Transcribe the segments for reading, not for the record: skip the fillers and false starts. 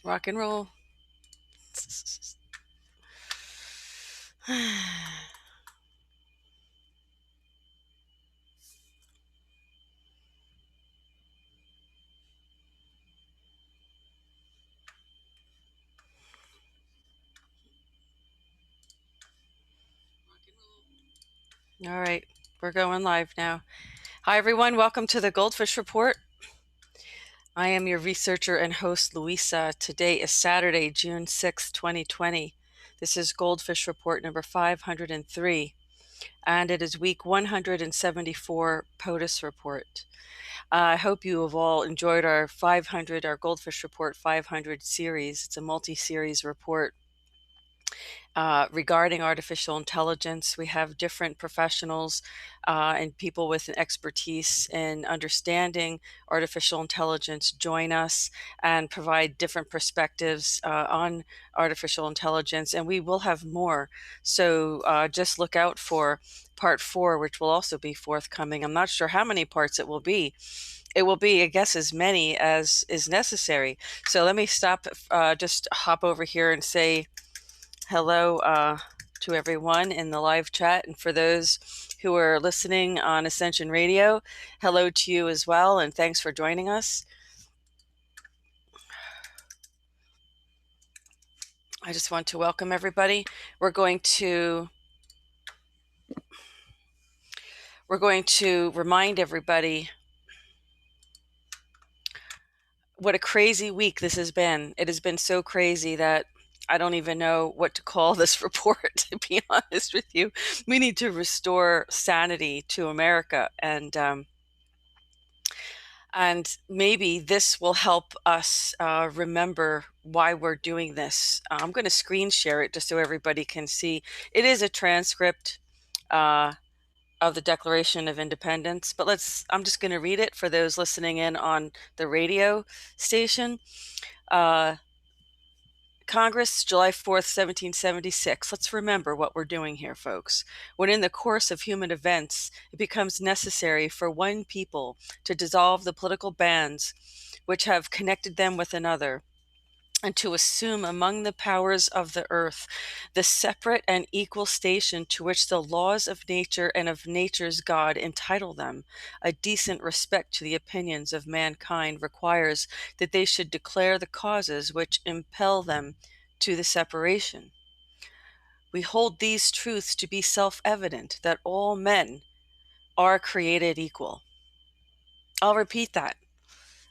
Rock and roll. All right, we're going live now. Hi, everyone. Welcome to the GoldFish Report. I am your researcher and host, Louisa. Today is Saturday, June 6, 2020. This is GoldFish Report number 503, and it is week 174 POTUS Report. I hope you have all enjoyed our GoldFish Report 500 series. It's a multi-series report regarding artificial intelligence. We have different professionals and people with an expertise in understanding artificial intelligence join us and provide different perspectives on artificial intelligence, and we will have more. So just look out for part 4, which will also be forthcoming. I'm not sure how many parts it will be. It will be, I guess, as many as is necessary. So let me stop, just hop over here and say hello to everyone in the live chat. And for those who are listening on Ascension Radio, hello to you as well. And thanks for joining us. I just want to welcome everybody. We're going to remind everybody what a crazy week this has been. It has been so crazy that I don't even know what to call this report, to be honest with you. We need to restore sanity to America, and maybe this will help us remember why we're doing this. I'm going to screen share it just so everybody can see. It is a transcript of the Declaration of Independence, but I'm just going to read it for those listening in on the radio station. Congress, July 4th, 1776. Let's remember what we're doing here, folks. When in the course of human events, it becomes necessary for one people to dissolve the political bands which have connected them with another, and to assume among the powers of the earth the separate and equal station to which the laws of nature and of nature's God entitle them, a decent respect to the opinions of mankind requires that they should declare the causes which impel them to the separation. We hold these truths to be self-evident, that all men are created equal. I'll repeat that.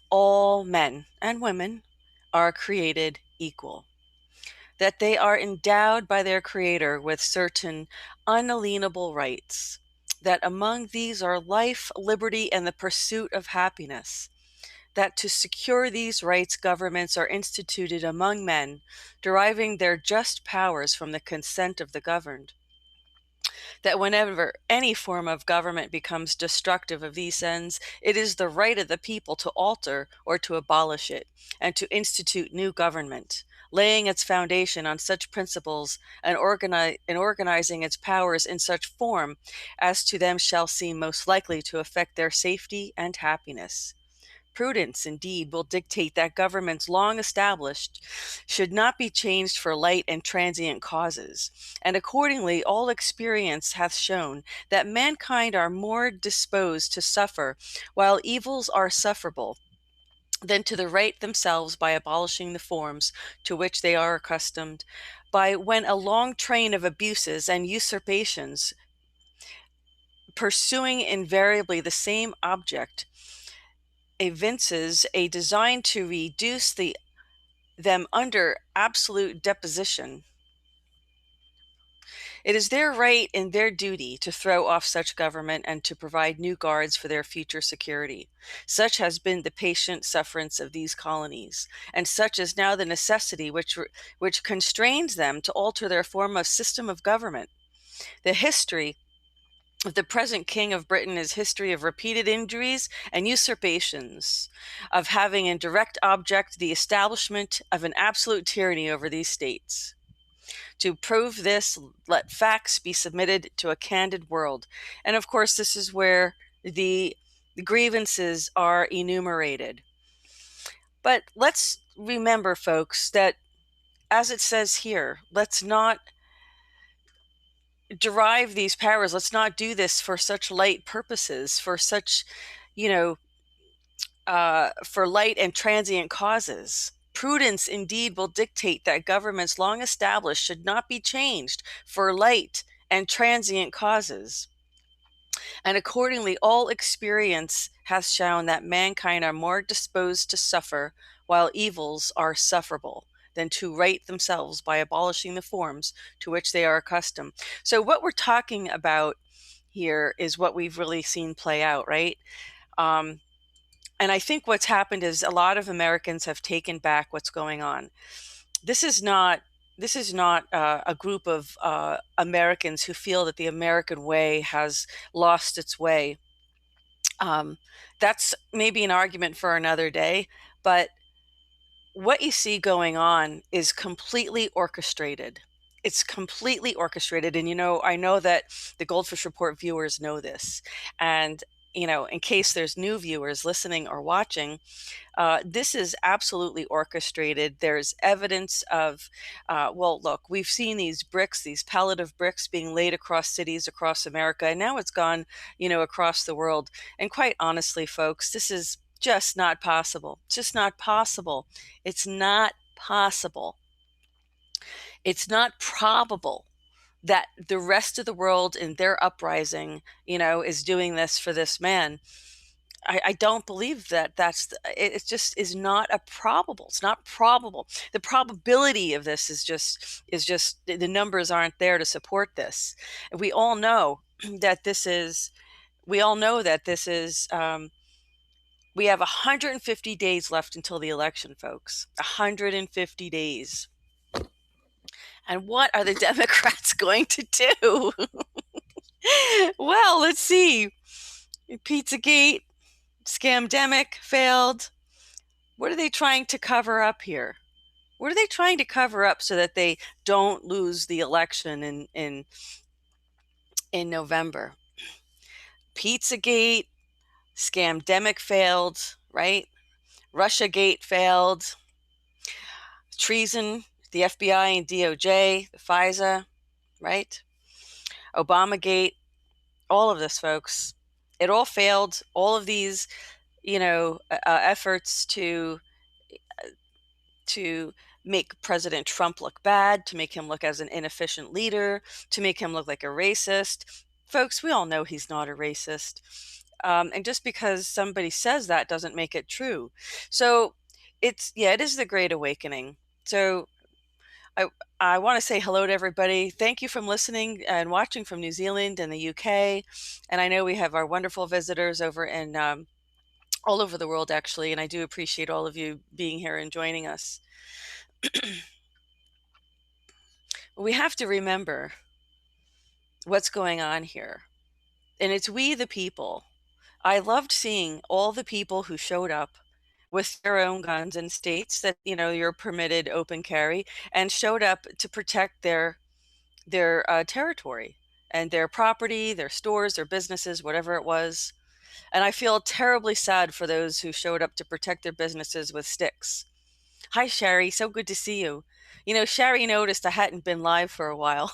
All men and women are created equal, that they are endowed by their Creator with certain unalienable rights, that among these are life, liberty, and the pursuit of happiness, that to secure these rights governments are instituted among men, deriving their just powers from the consent of the governed, that whenever any form of government becomes destructive of these ends, it is the right of the people to alter or to abolish it, and to institute new government, laying its foundation on such principles and organizing its powers in such form as to them shall seem most likely to affect their safety and happiness. Prudence, indeed, will dictate that governments long established should not be changed for light and transient causes, and accordingly all experience hath shown that mankind are more disposed to suffer while evils are sufferable than to the right themselves by abolishing the forms to which they are accustomed, by when a long train of abuses and usurpations, pursuing invariably the same object, evinces a design to reduce them under absolute deposition. It is their right and their duty to throw off such government and to provide new guards for their future security. Such has been the patient sufferance of these colonies, and such is now the necessity which constrains them to alter their form of system of government. The history the present King of Britain is history of repeated injuries and usurpations, of having in direct object the establishment of an absolute tyranny over these states. To prove this, let facts be submitted to a candid world. And of course, this is where the grievances are enumerated. But let's remember, folks, that as it says here, let's not derive these powers. Let's not do this for such light purposes, for such, you know, for light and transient causes. Prudence indeed will dictate that governments long established should not be changed for light and transient causes. And accordingly, all experience has shown that mankind are more disposed to suffer while evils are sufferable than to right themselves by abolishing the forms to which they are accustomed. So what we're talking about here is what we've really seen play out, right? And I think what's happened is a lot of Americans have taken back what's going on. This is not a group of Americans who feel that the American way has lost its way. That's maybe an argument for another day, but what you see going on is completely orchestrated. It's completely orchestrated. And, I know that the GoldFish Report viewers know this. And, in case there's new viewers listening or watching, this is absolutely orchestrated. There's evidence of, well, look, we've seen these bricks, these pallet of bricks being laid across cities across America, and now it's gone, across the world. And quite honestly, folks, this is just not possible. It's just not possible. It's not possible. It's not probable that the rest of the world in their uprising, is doing this for this man. I don't believe that it just is not a probable. It's not probable. The probability of this is just the numbers aren't there to support this. We all know that we have 150 days left until the election, folks. 150 days. And what are the Democrats going to do? Well, let's see. Pizzagate, Scamdemic failed. What are they trying to cover up here? What are they trying to cover up so that they don't lose the election in November? Pizzagate, Scamdemic failed, right? Russiagate failed. Treason, the FBI and DOJ, the FISA, right? Obamagate, all of this, folks. It all failed. All of these, efforts to make President Trump look bad, to make him look as an inefficient leader, to make him look like a racist. Folks, we all know he's not a racist. And just because somebody says that doesn't make it true. So it is the Great Awakening. So I want to say hello to everybody. Thank you for listening and watching from New Zealand and the UK. And I know we have our wonderful visitors over in all over the world, actually. And I do appreciate all of you being here and joining us. We have to remember what's going on here. And it's we the people. I loved seeing all the people who showed up with their own guns in states that, you're permitted open carry, and showed up to protect their territory and their property, their stores, their businesses, whatever it was. And I feel terribly sad for those who showed up to protect their businesses with sticks. Hi, Sherry. So good to see you. Sherry noticed I hadn't been live for a while.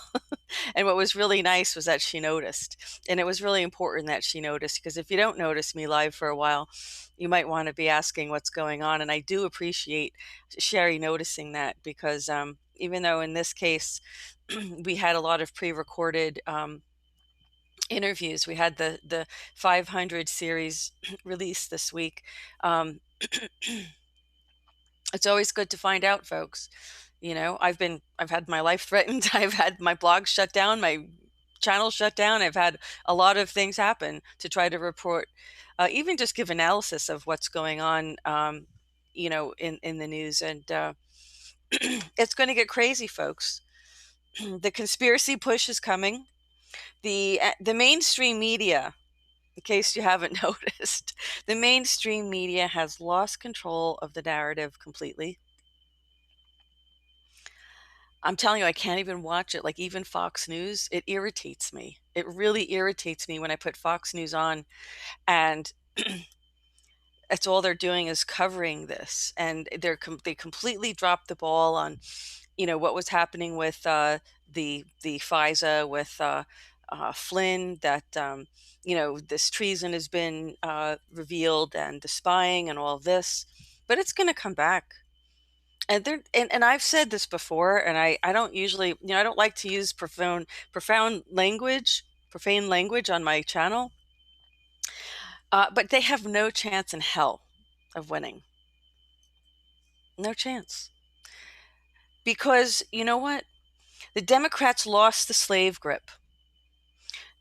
And what was really nice was that she noticed. And it was really important that she noticed, because if you don't notice me live for a while, you might want to be asking what's going on. And I do appreciate Sherry noticing that, because even though in this case we had a lot of pre-recorded interviews, we had the 500 series released this week. It's always good to find out, folks. I've had my life threatened. I've had my blog shut down, my channel shut down. I've had a lot of things happen to try to report, even just give analysis of what's going on, in the news. And it's going to get crazy, folks. The conspiracy push is coming. The mainstream media, in case you haven't noticed, the mainstream media has lost control of the narrative completely. I'm telling you, I can't even watch it. Like, even Fox News, it irritates me. It really irritates me when I put Fox News on and That's all they're doing is covering this, and they completely dropped the ball on, what was happening with the FISA with Flynn. That this treason has been revealed, and the spying and all of this, but it's going to come back. And I've said this before, and I don't usually, I don't like to use profane language on my channel, but they have no chance in hell of winning. No chance. Because you know what? The Democrats lost the slave grip.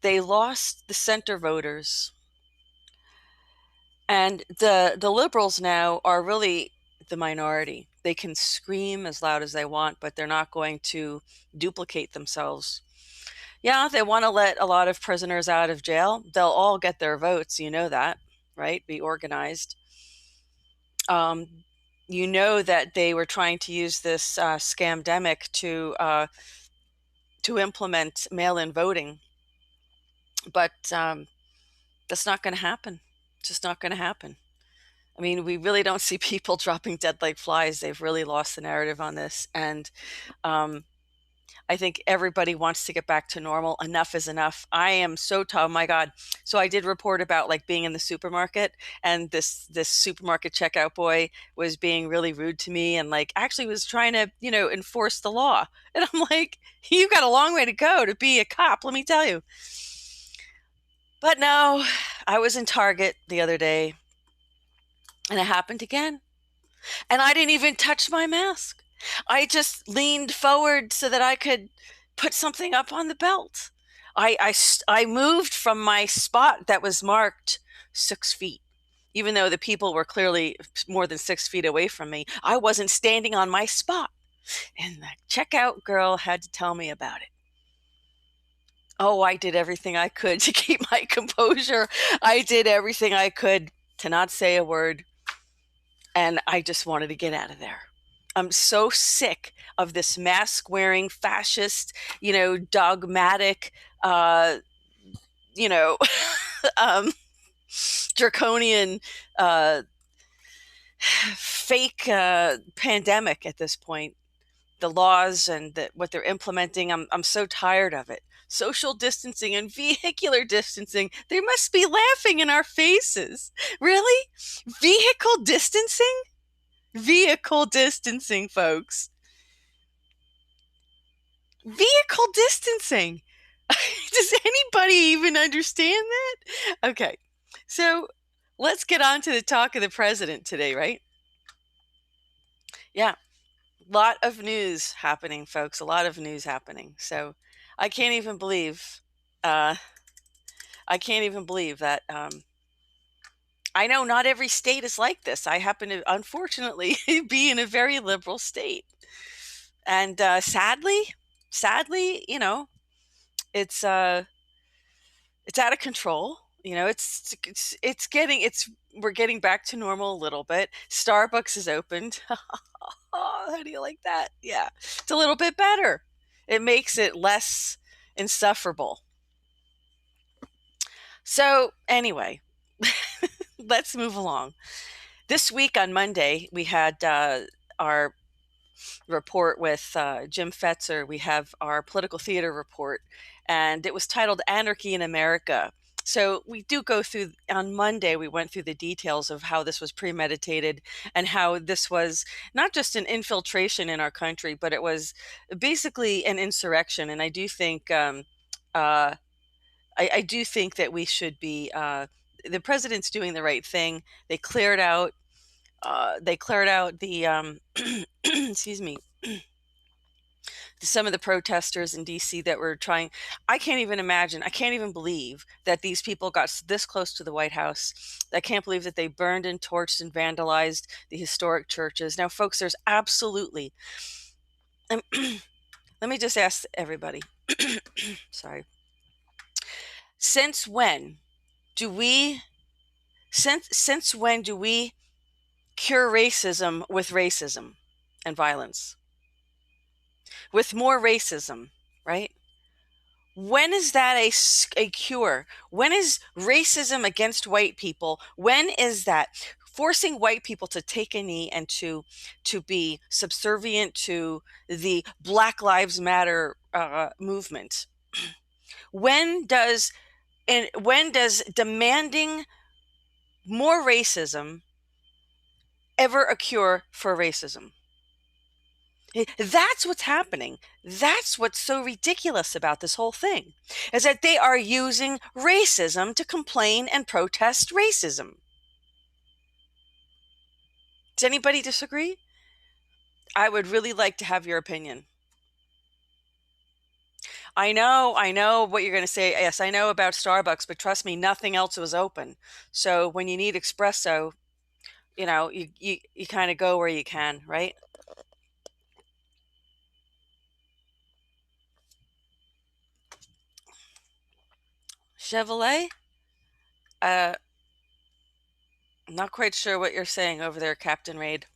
They lost the center voters. And the liberals now are really the minority. They can scream as loud as they want, but they're not going to duplicate themselves. Yeah, they want to let a lot of prisoners out of jail. They'll all get their votes. You know that, right? Be organized. You know that they were trying to use this scamdemic to implement mail-in voting, but that's not going to happen. It's just not going to happen. I mean, we really don't see people dropping dead like flies. They've really lost the narrative on this, and I think everybody wants to get back to normal. Enough is enough. I am so tired. Oh my God. So I did report about like being in the supermarket, and this supermarket checkout boy was being really rude to me, and like actually was trying to, enforce the law. And I'm like, you've got a long way to go to be a cop, let me tell you. But no, I was in Target the other day, and it happened again. And I didn't even touch my mask. I just leaned forward so that I could put something up on the belt. I moved from my spot that was marked 6 feet. Even though the people were clearly more than 6 feet away from me, I wasn't standing on my spot. And the checkout girl had to tell me about it. Oh, I did everything I could to keep my composure. I did everything I could to not say a word. And I just wanted to get out of there. I'm so sick of this mask-wearing, fascist, dogmatic, draconian, fake pandemic at this point. The laws and what they're implementing, I'm so tired of it. Social distancing and vehicular distancing. They must be laughing in our faces. Really? Vehicle distancing? Vehicle distancing, folks. Vehicle distancing. Does anybody even understand that? Okay, so let's get on to the talk of the president today, right? Yeah, a lot of news happening, folks. A lot of news happening. So I can't even believe, that. I know not every state is like this. I happen to, unfortunately, be in a very liberal state. And sadly, it's out of control. We're getting back to normal a little bit. Starbucks is opened. Oh, how do you like that? Yeah, it's a little bit better. It makes it less insufferable. So anyway, let's move along. This week on Monday, we had our report with Jim Fetzer. We have our political theater report, and it was titled Anarchy in America. So we do go through, on Monday, we went through the details of how this was premeditated and how this was not just an infiltration in our country, but it was basically an insurrection. And I do think, I do think that we should be, the president's doing the right thing. They cleared out the, excuse me, some of the protesters in DC that were trying. I can't even believe that these people got this close to the White House. I can't believe that they burned and torched and vandalized the historic churches. Now, folks, there's absolutely, let me just ask everybody, sorry. Since when do we cure racism with racism and violence? With more racism, right? When is that a cure? When is racism against white people? When is that? forcing white people to take a knee and to be subservient to the Black Lives Matter movement. When does demanding more racism ever a cure for racism? That's what's happening. That's what's so ridiculous about this whole thing, is that they are using racism to complain and protest racism. Does anybody disagree? I would really like to have your opinion. I know what you're going to say. Yes, I know about Starbucks, but trust me, nothing else was open. So when you need espresso, you kind of go where you can, right? Chevrolet? I'm not quite sure what you're saying over there, Captain Raid.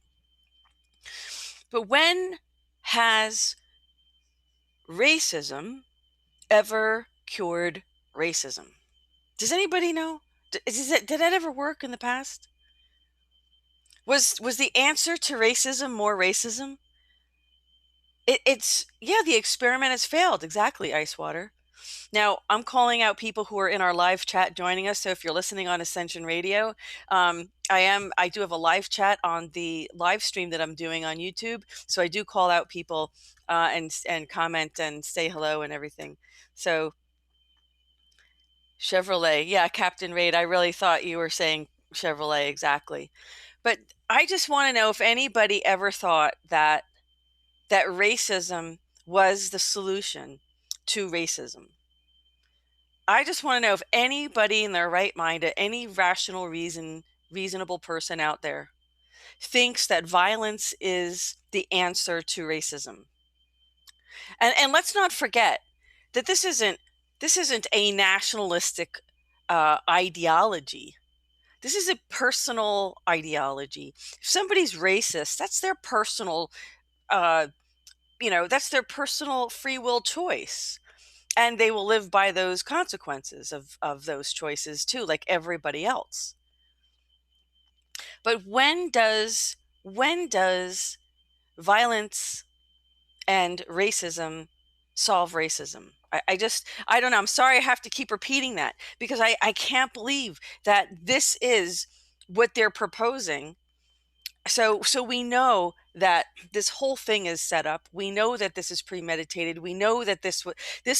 But when has racism ever cured racism? Does anybody know? Did that ever work in the past? Was the answer to racism more racism? Yeah, the experiment has failed. Exactly, Ice Water. Now, I'm calling out people who are in our live chat joining us. So if you're listening on Ascension Radio, I do have a live chat on the live stream that I'm doing on YouTube. So I do call out people and comment and say hello and everything. So Chevrolet, yeah, Captain Raid, I really thought you were saying Chevrolet exactly. But I just want to know if anybody ever thought that racism was the solution to racism. I just want to know if anybody in their right mind, any reasonable person out there, thinks that violence is the answer to racism. And let's not forget that this isn't a nationalistic ideology. This is a personal ideology. If somebody's racist, that's their personal, that's their personal free will choice. And they will live by those consequences of those choices too, like everybody else. But when does violence and racism solve racism? I don't know. I'm sorry I have to keep repeating that, because I can't believe that this is what they're proposing. So we know that this whole thing is set up. We know that this is premeditated. We know that this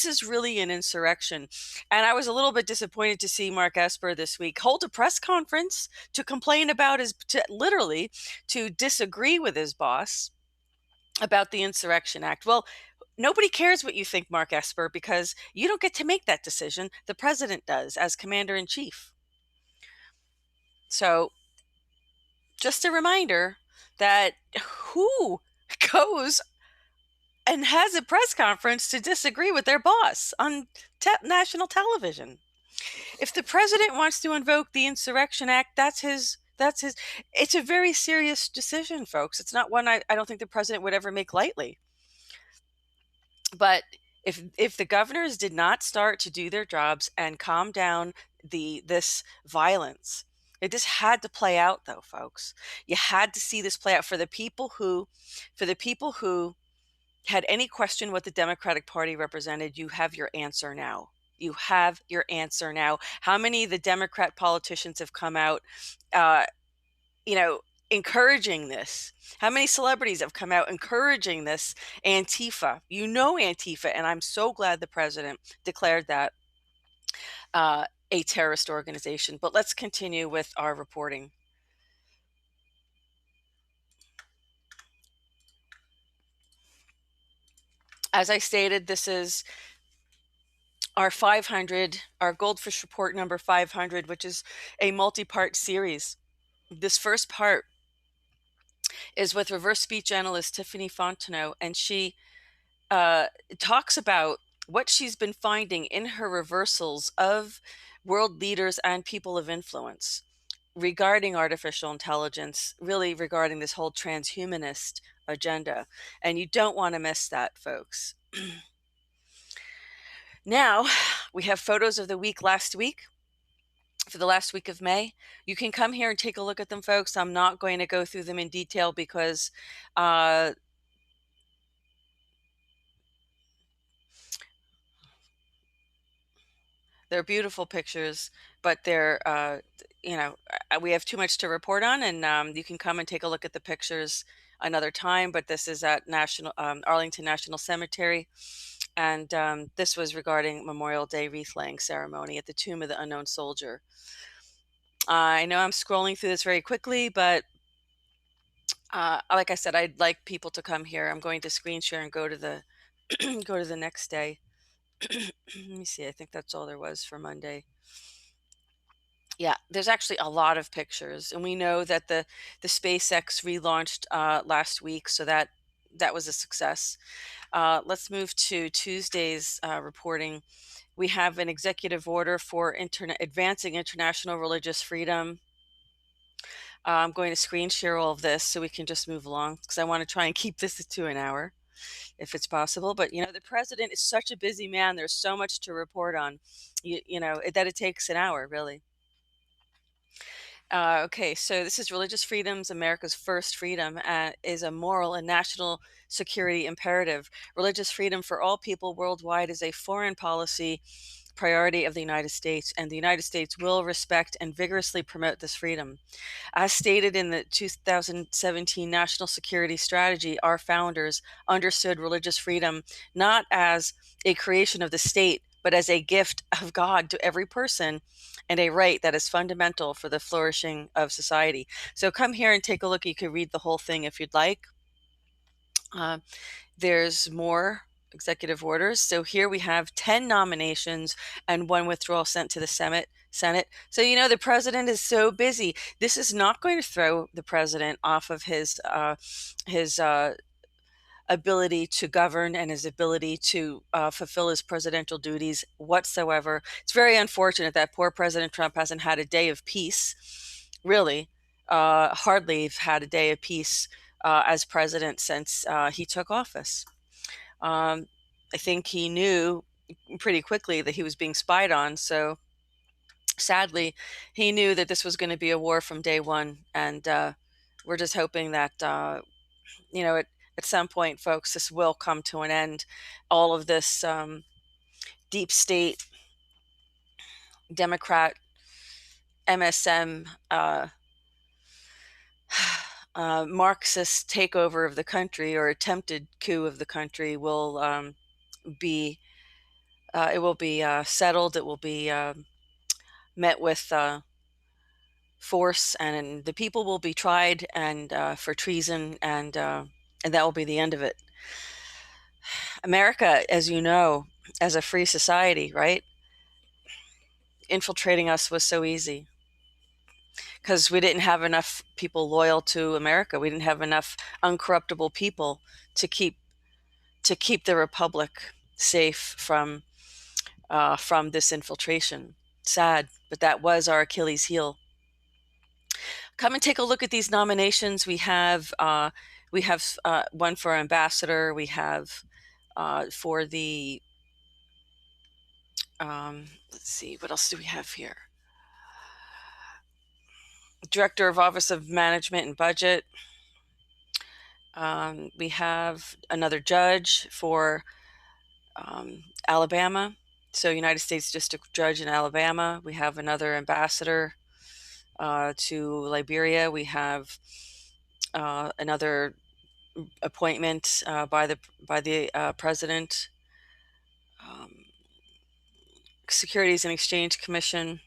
is really an insurrection. And I was a little bit disappointed to see Mark Esper this week hold a press conference to complain about literally to disagree with his boss about the Insurrection Act. Well, nobody cares what you think, Mark Esper, because you don't get to make that decision. The president does, as commander-in-chief. So just a reminder that who goes and has a press conference to disagree with their boss on national television? If the president wants to invoke the Insurrection Act, that's his. It's a very serious decision, folks. It's not one I don't think the president would ever make lightly. But if the governors did not start to do their jobs and calm down this violence, it just had to play out, though, folks. You had to see this play out. For the people who had any question what the Democratic Party represented, you have your answer now. You have your answer now. How many of the Democrat politicians have come out, encouraging this? How many celebrities have come out encouraging this? Antifa, Antifa, and I'm so glad the president declared that a terrorist organization. But let's continue with our reporting. As I stated, this is our GoldFish Report number 500, which is a multi-part series. This first part is with reverse speech analyst Tiffany Fontenot, and she talks about what she's been finding in her reversals of world leaders and people of influence regarding artificial intelligence, really regarding this whole transhumanist agenda. And you don't want to miss that, folks. Now, we have photos of the week last week. for the last week of May. You can come here and take a look at them, folks. I'm not going to go through them in detail because they're beautiful pictures, but they're, we have too much to report on, and you can come and take a look at the pictures another time. But this is at Arlington National Cemetery, and this was regarding Memorial Day wreath laying ceremony at the Tomb of the Unknown Soldier. I know I'm scrolling through this very quickly, but like I said, I'd like people to come here. I'm going to screen share and go to the go to the next day. Let me see. I think that's all there was for Monday. Yeah, there's actually a lot of pictures, and we know that the SpaceX relaunched last week, so that was a success. Let's move to Tuesday's reporting. We have an executive order for advancing international religious freedom. I'm going to screen share all of this so we can just move along because I want to try and keep this to an hour if it's possible. But, the president is such a busy man. There's so much to report on, that it takes an hour, really. Okay, so this is Religious Freedoms, America's First Freedom, is a moral and national security imperative. Religious freedom for all people worldwide is a foreign policy priority of the United States, and the United States will respect and vigorously promote this freedom. As stated in the 2017 National Security Strategy, our founders understood religious freedom not as a creation of the state, but as a gift of God to every person and a right that is fundamental for the flourishing of society. So come here and take a look. You can read the whole thing if you'd like. There's more executive orders. So here we have 10 nominations and 1 withdrawal sent to the Senate. So, the president is so busy. This is not going to throw the president off of his ability to govern and his ability to fulfill his presidential duties whatsoever. It's very unfortunate that poor President Trump hasn't had a day of peace, really, hardly had a day of peace as president since he took office. I think he knew pretty quickly that he was being spied on, so sadly, he knew that this was going to be a war from day one, and we're just hoping that at some point, folks, this will come to an end. All of this deep state, Democrat, MSM, Marxist takeover of the country or attempted coup of the country will be settled. It will be met with force, and the people will be tried and for treason, and that will be the end of it. America, as you know, as a free society, right? Infiltrating us was so easy because we didn't have enough people loyal to America. We didn't have enough uncorruptible people to keep the republic safe from this infiltration. Sad, but that was our Achilles heel. Come and take a look at these nominations. We have one for ambassador. We have for the let's see, what else do we have here? Director of Office of Management and Budget. We have another judge for Alabama, so United States District Judge in Alabama. We have another ambassador to Liberia. We have another appointment by the president. Securities and Exchange Commission.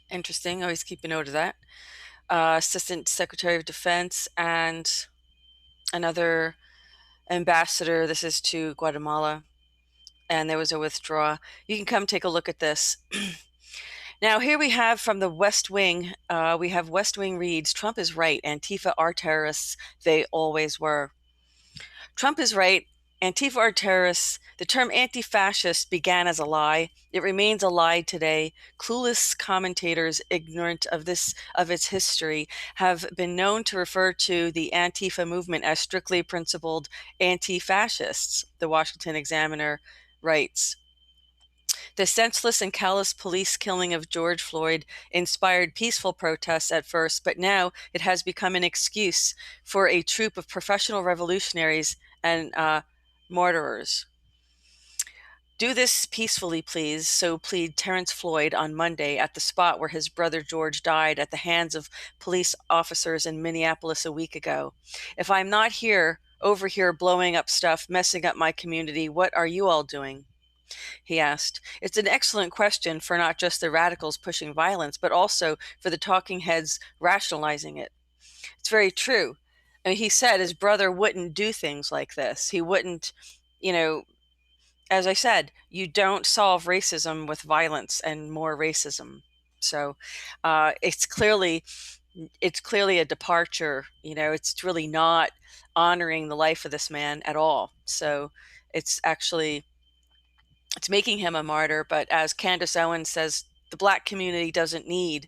Interesting. Always keep a note of that. Assistant Secretary of Defense and another ambassador. This is to Guatemala, and there was a withdrawal. You can come take a look at this. Now, here we have from the West Wing, we have West Wing reads, Trump is right. Antifa are terrorists. They always were. Trump is right. Antifa are terrorists. The term anti-fascist began as a lie. It remains a lie today. Clueless commentators, ignorant of its history, have been known to refer to the Antifa movement as strictly principled anti-fascists, the Washington Examiner writes. The senseless and callous police killing of George Floyd inspired peaceful protests at first, but now it has become an excuse for a troop of professional revolutionaries and mortarers. Do this peacefully, please, so plead Terrence Floyd on Monday at the spot where his brother George died at the hands of police officers in Minneapolis a week ago. If I'm not over here blowing up stuff, messing up my community, what are you all doing? He asked. It's an excellent question for not just the radicals pushing violence, but also for the talking heads rationalizing it. It's very true. I mean, he said his brother wouldn't do things like this. He wouldn't, you know, as I said, you don't solve racism with violence and more racism. So it's clearly a departure. It's really not honoring the life of this man at all. So it's making him a martyr. But as Candace Owens says, the Black community doesn't need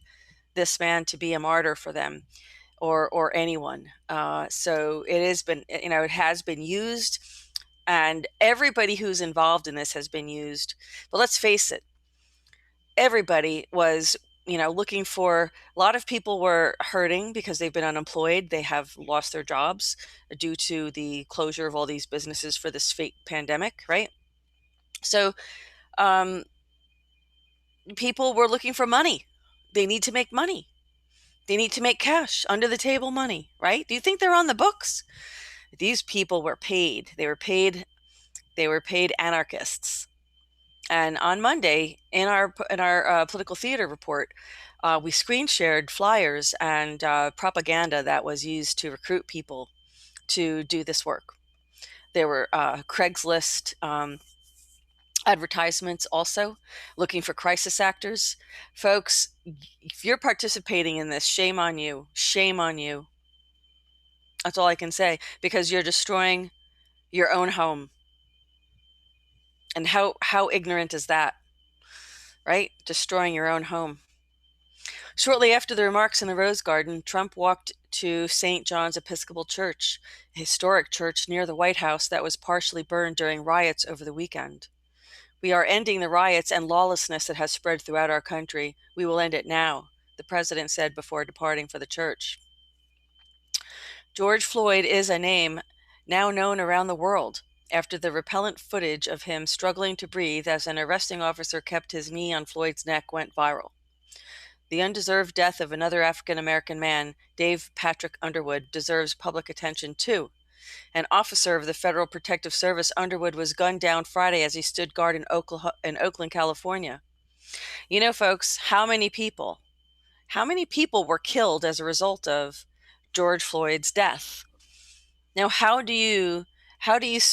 this man to be a martyr for them or anyone. So it has been used. And everybody who's involved in this has been used. But let's face it, everybody was, looking for, a lot of people were hurting because they've been unemployed. They have lost their jobs due to the closure of all these businesses for this fake pandemic, right? So people were looking for money. They need to make money. They need to make cash, under the table money, right? Do you think they're on the books? These people were paid. They were paid anarchists. And on Monday, in our political theater report, we screen shared flyers and propaganda that was used to recruit people to do this work. There were Craigslist advertisements also looking for crisis actors. Folks, if you're participating in this, shame on you. Shame on you. That's all I can say, because you're destroying your own home. And how ignorant is that, right? Destroying your own home. Shortly after the remarks in the Rose Garden, Trump walked to St. John's Episcopal Church, a historic church near the White House that was partially burned during riots over the weekend. We are ending the riots and lawlessness that has spread throughout our country. We will end it now, the president said before departing for the church. George Floyd is a name now known around the world after the repellent footage of him struggling to breathe as an arresting officer kept his knee on Floyd's neck went viral. The undeserved death of another African-American man, Dave Patrick Underwood, deserves public attention too. An officer of the Federal Protective Service, Underwood, was gunned down Friday as he stood guard in Oakland, California. Folks, how many people were killed as a result of George Floyd's death? Now, how do you redeem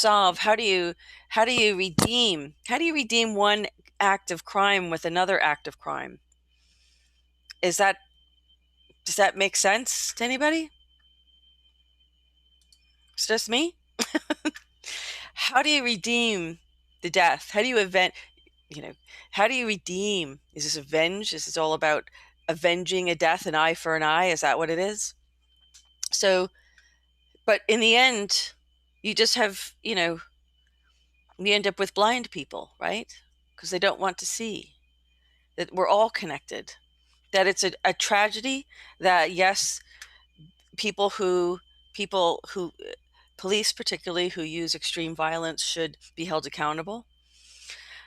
one act of crime with another act of crime? Does that make sense to anybody? It's just me? How do you redeem the death? How do you how do you redeem? Is this avenge? Is this all about avenging a death, an eye for an eye? Is that what it is? So, but in the end, you just have, you end up with blind people, right? Because they don't want to see that we're all connected, that it's a tragedy, that yes, police particularly who use extreme violence should be held accountable.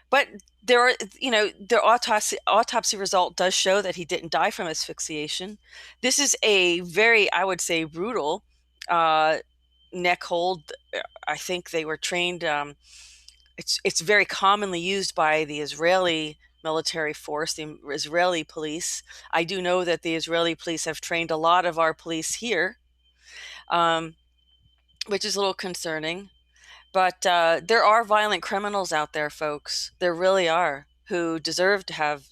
But their autopsy result does show that he didn't die from asphyxiation. This is a very, I would say, brutal neck hold. I think they were trained. It's very commonly used by the Israeli military force, the Israeli police. I do know that the Israeli police have trained a lot of our police here, which is a little concerning. But there are violent criminals out there, folks. There really are, who deserve to have,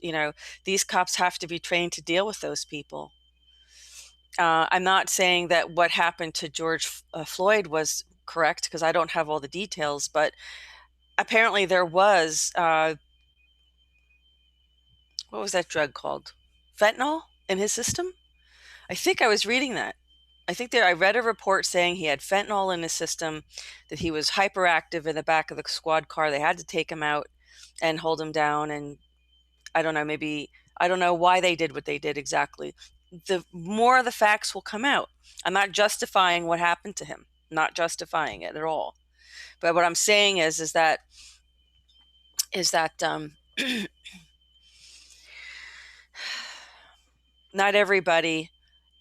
these cops have to be trained to deal with those people. I'm not saying that what happened to George Floyd was correct, because I don't have all the details, but apparently there was, what was that drug called? Fentanyl in his system? I think I was reading that. I read a report saying he had fentanyl in his system, that he was hyperactive in the back of the squad car. They had to take him out. and hold him down. And I don't know, maybe, I don't know why they did what they did exactly. The more of the facts will come out. I'm not justifying what happened to him, not justifying it at all. But what I'm saying is that not everybody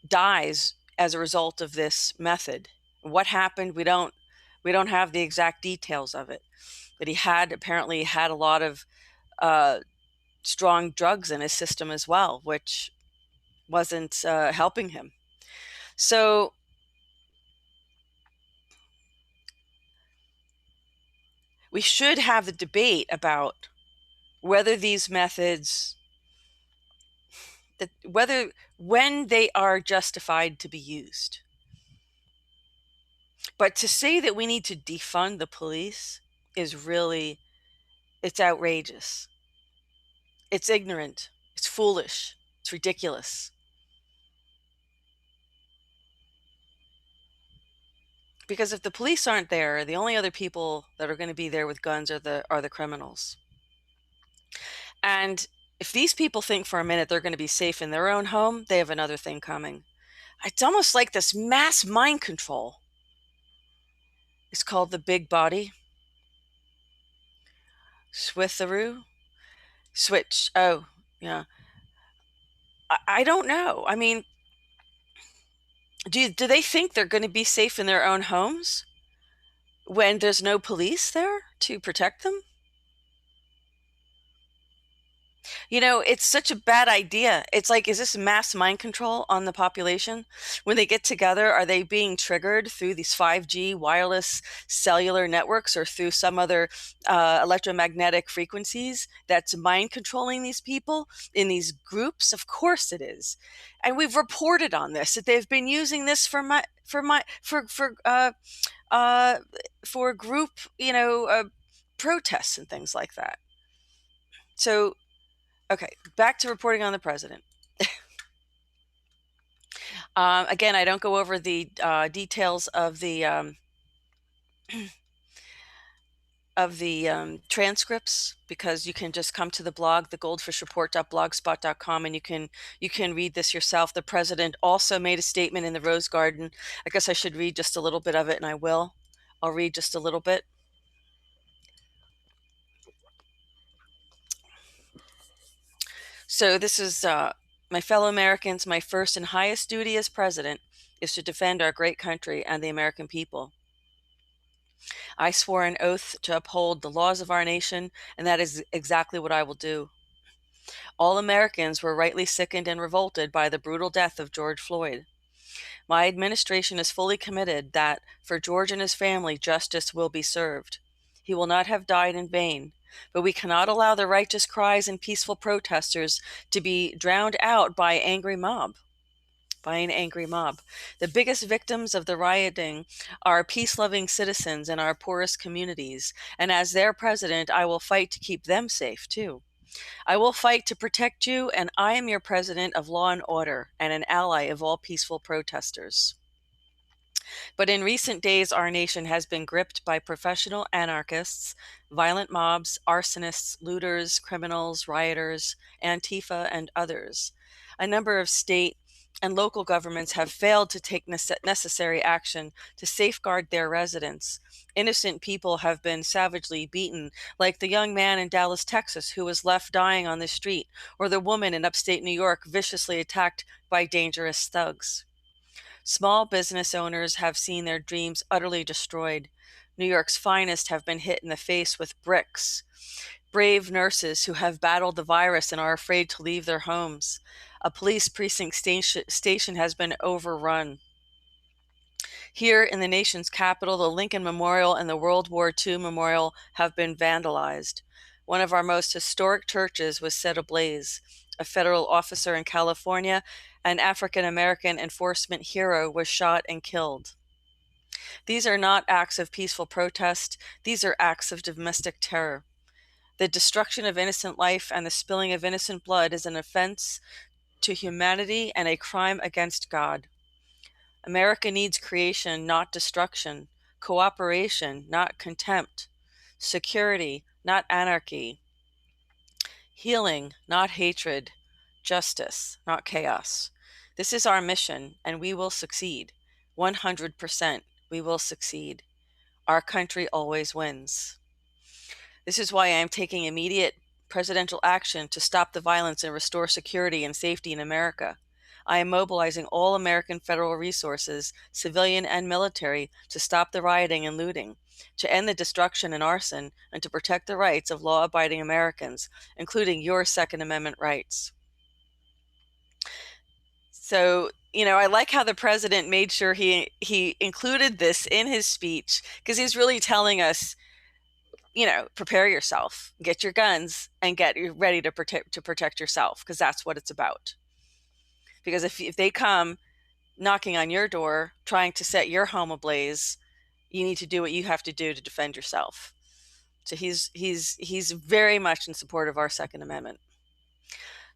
dies as a result of this method. What happened? We don't have the exact details of it. But he apparently had a lot of strong drugs in his system as well, which wasn't helping him. So we should have the debate about whether these methods, when they are justified to be used. But to say that we need to defund the police is really, it's outrageous. It's ignorant. It's foolish. It's ridiculous. Because if the police aren't there, the only other people that are going to be there with guns are the criminals. And if these people think for a minute they're going to be safe in their own home, they have another thing coming. It's almost like this mass mind control. It's called the big body. Switheroo? Switch. Oh, yeah. I don't know. I mean, do they think they're going to be safe in their own homes when there's no police there to protect them? You know, it's such a bad idea. It's like, is this mass mind control on the population? When they get together, are they being triggered through these 5G wireless cellular networks or through some other electromagnetic frequencies that's mind controlling these people in these groups? Of course it is. And we've reported on this, that they've been using this for group, protests and things like that. So, okay, back to reporting on the president. Again, I don't go over the details of the transcripts, because you can just come to the blog, the goldfishreport.blogspot.com, and you can read this yourself. The president also made a statement in the Rose Garden. I guess I should read just a little bit of it, and I will. I'll read just a little bit. So this is my fellow Americans, my first and highest duty as president is to defend our great country and the American people. I swore an oath to uphold the laws of our nation, and that is exactly what I will do. All Americans were rightly sickened and revolted by the brutal death of George Floyd. My administration is fully committed that, for George and his family, justice will be served. He will not have died in vain, but we cannot allow the righteous cries and peaceful protesters to be drowned out by an angry mob. The biggest victims of the rioting are peace-loving citizens in our poorest communities, and as their president, I will fight to keep them safe, too. I will fight to protect you, and I am your president of law and order and an ally of all peaceful protesters. But in recent days, our nation has been gripped by professional anarchists, violent mobs, arsonists, looters, criminals, rioters, Antifa, and others. A number of state and local governments have failed to take necessary action to safeguard their residents. Innocent people have been savagely beaten, like the young man in Dallas, Texas, who was left dying on the street, or the woman in upstate New York viciously attacked by dangerous thugs. Small business owners have seen their dreams utterly destroyed. New York's finest have been hit in the face with bricks. Brave nurses who have battled the virus and are afraid to leave their homes. A police precinct station has been overrun. Here in the nation's capital, the Lincoln Memorial and the World War II Memorial have been vandalized. One of our most historic churches was set ablaze. A federal officer in California, an African-American enforcement hero, was shot and killed. These are not acts of peaceful protest. These are acts of domestic terror. The destruction of innocent life and the spilling of innocent blood is an offense to humanity and a crime against God. America needs creation, not destruction, cooperation, not contempt, security, not anarchy, Healing, not hatred. Justice, not chaos. This is our mission, and we will succeed. 100%, we will succeed. Our country always wins. This is why I am taking immediate presidential action to stop the violence and restore security and safety in America. I am mobilizing all American federal resources, civilian and military, to stop the rioting and looting, to end the destruction and arson, and to protect the rights of law-abiding Americans, including your Second Amendment rights. So, I like how the president made sure he included this in his speech, because he's really telling us, prepare yourself, get your guns, and get ready to protect yourself, because that's what it's about. Because if they come knocking on your door, trying to set your home ablaze, you need to do what you have to do to defend yourself. So he's very much in support of our Second Amendment.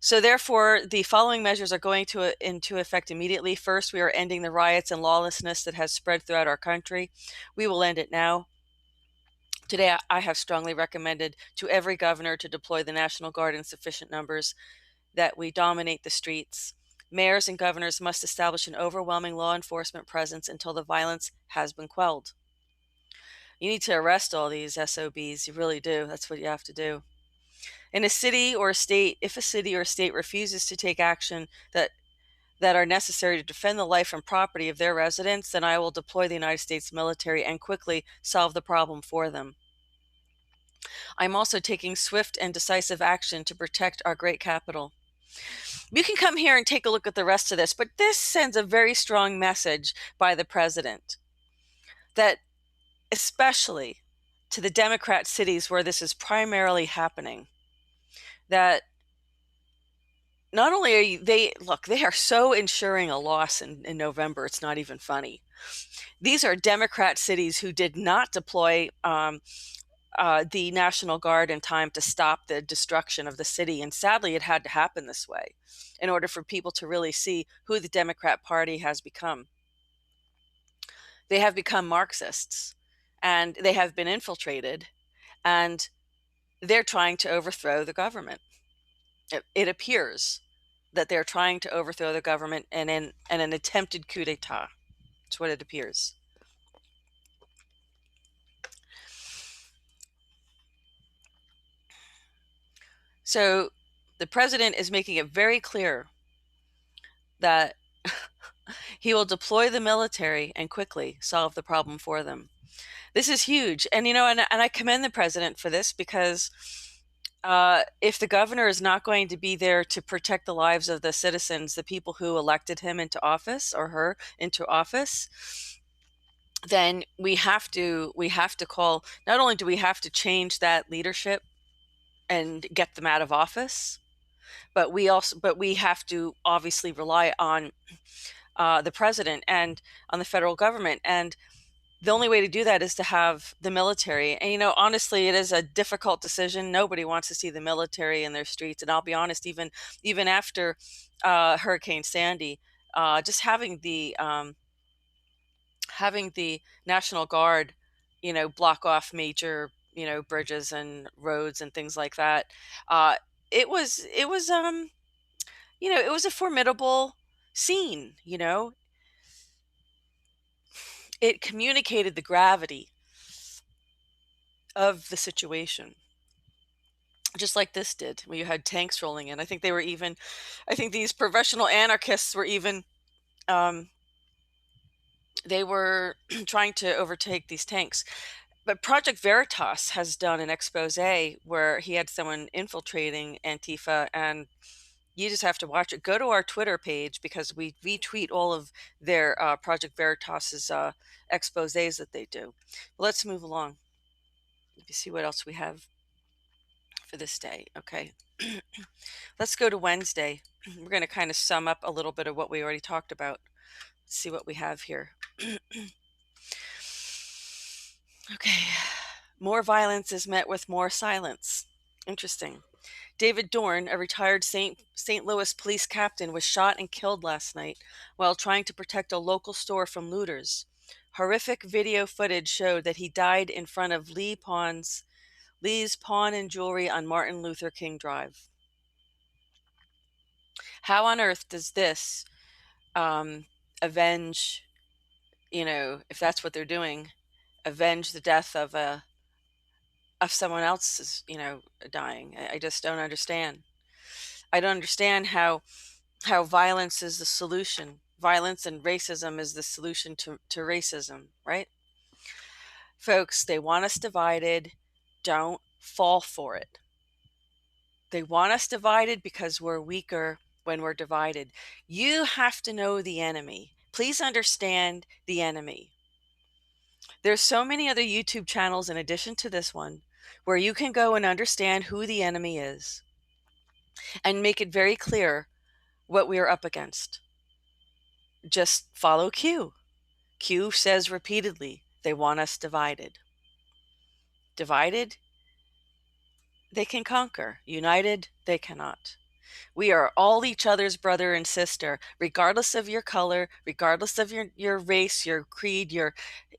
So therefore, the following measures are going into effect immediately. First, we are ending the riots and lawlessness that has spread throughout our country. We will end it now. Today, I have strongly recommended to every governor to deploy the National Guard in sufficient numbers, that we dominate the streets. Mayors and governors must establish an overwhelming law enforcement presence until the violence has been quelled. You need to arrest all these SOBs. You really do. That's what you have to do. In a city or a state, if a city or state refuses to take action that are necessary to defend the life and property of their residents, then I will deploy the United States military and quickly solve the problem for them. I'm also taking swift and decisive action to protect our great capital. You can come here and take a look at the rest of this, but this sends a very strong message by the president, that especially to the Democrat cities where this is primarily happening, that not only are they are so ensuring a loss in November, it's not even funny. These are Democrat cities who did not deploy the National Guard in time to stop the destruction of the city. And sadly, it had to happen this way in order for people to really see who the Democrat Party has become. They have become Marxists, and they have been infiltrated, and they're trying to overthrow the government. It appears that they're trying to overthrow the government in an attempted coup d'etat. That's what it appears. So the president is making it very clear that he will deploy the military and quickly solve the problem for them. This is huge. And, and I commend the president for this, because if the governor is not going to be there to protect the lives of the citizens, the people who elected him into office, or her into office, then we have to call, not only do we have to change that leadership and get them out of office, but we have to obviously rely on the president and on the federal government. And the only way to do that is to have the military. And, honestly, it is a difficult decision. Nobody wants to see the military in their streets. And I'll be honest, even after Hurricane Sandy, just having the National Guard, block off major, bridges and roads and things like that. It was it was a formidable scene. It communicated the gravity of the situation, just like this did, when you had tanks rolling in. I think these professional anarchists were even, they were trying to overtake these tanks. But Project Veritas has done an expose where he had someone infiltrating Antifa, and you just have to watch it. Go to our Twitter page, because we retweet all of their Project Veritas's exposés that they do. But let's move along. Let me see what else we have for this day. Okay. Let's go to Wednesday. We're going to kind of sum up a little bit of what we already talked about. Let's see what we have here. Okay. More violence is met with more silence. Interesting. David Dorn, a retired St. Louis police captain, was shot and killed last night while trying to protect a local store from looters. Horrific video footage showed that he died in front of Lee Pond's Lee's pawn and jewelry on Martin Luther King Drive. How on earth does this avenge, if that's what they're doing, avenge the death of someone else's, dying? I just don't understand. I don't understand how violence is the solution. Violence and racism is the solution to racism, right? Folks, they want us divided. Don't fall for it. They want us divided because we're weaker when we're divided. You have to know the enemy. Please understand the enemy. There's so many other YouTube channels in addition to this one where you can go and understand who the enemy is and make it very clear what we are up against. Just follow Q. Q says repeatedly, they want us divided. Divided, they can conquer. United, they cannot. We are all each other's brother and sister, regardless of your color, regardless of your race, your creed,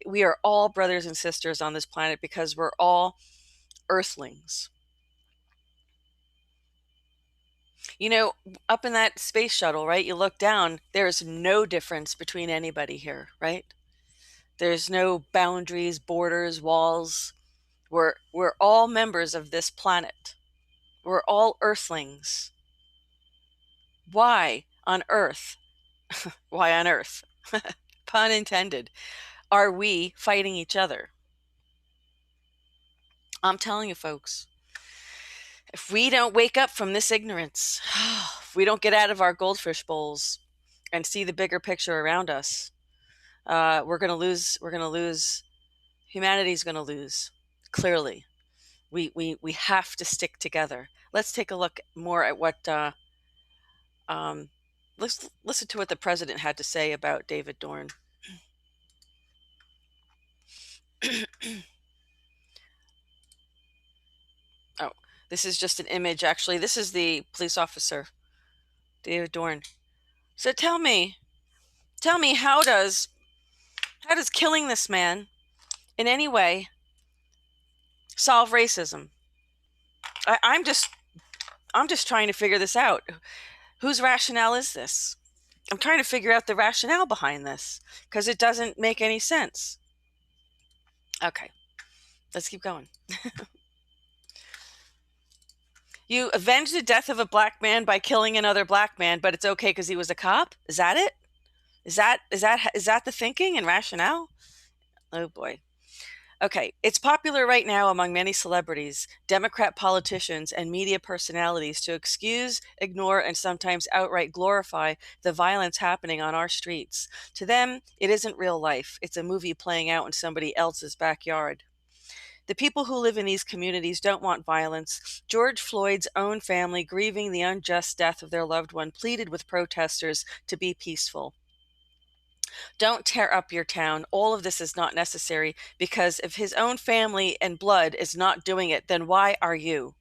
we are all brothers and sisters on this planet because we're all earthlings. Up in that space shuttle, right? You look down, there's no difference between anybody here, right? There's no boundaries, borders, walls. We're all members of this planet. We're all earthlings. Why on earth? Why on earth? Pun intended. Are we fighting each other? I'm telling you, folks, if we don't wake up from this ignorance, if we don't get out of our goldfish bowls and see the bigger picture around us, we're going to lose. We're going to lose. Humanity's going to lose. Clearly, we have to stick together. Let's take a look more at what. Let's listen to what the president had to say about David Dorn. Oh, this is just an image. Actually, this is the police officer, David Dorn. So tell me, how does killing this man in any way solve racism? I'm just trying to figure this out. Whose rationale is this? I'm trying to figure out the rationale behind this because it doesn't make any sense. Okay, let's keep going. You avenge the death of a black man by killing another black man, but it's okay because he was a cop? Is that it? Is that the thinking and rationale? Oh boy. Okay, it's popular right now among many celebrities, Democrat politicians, and media personalities to excuse, ignore, and sometimes outright glorify the violence happening on our streets. To them, it isn't real life. It's a movie playing out in somebody else's backyard. The people who live in these communities don't want violence. George Floyd's own family, grieving the unjust death of their loved one, pleaded with protesters to be peaceful. Don't tear up your town. All of this is not necessary because if his own family and blood is not doing it, then why are you?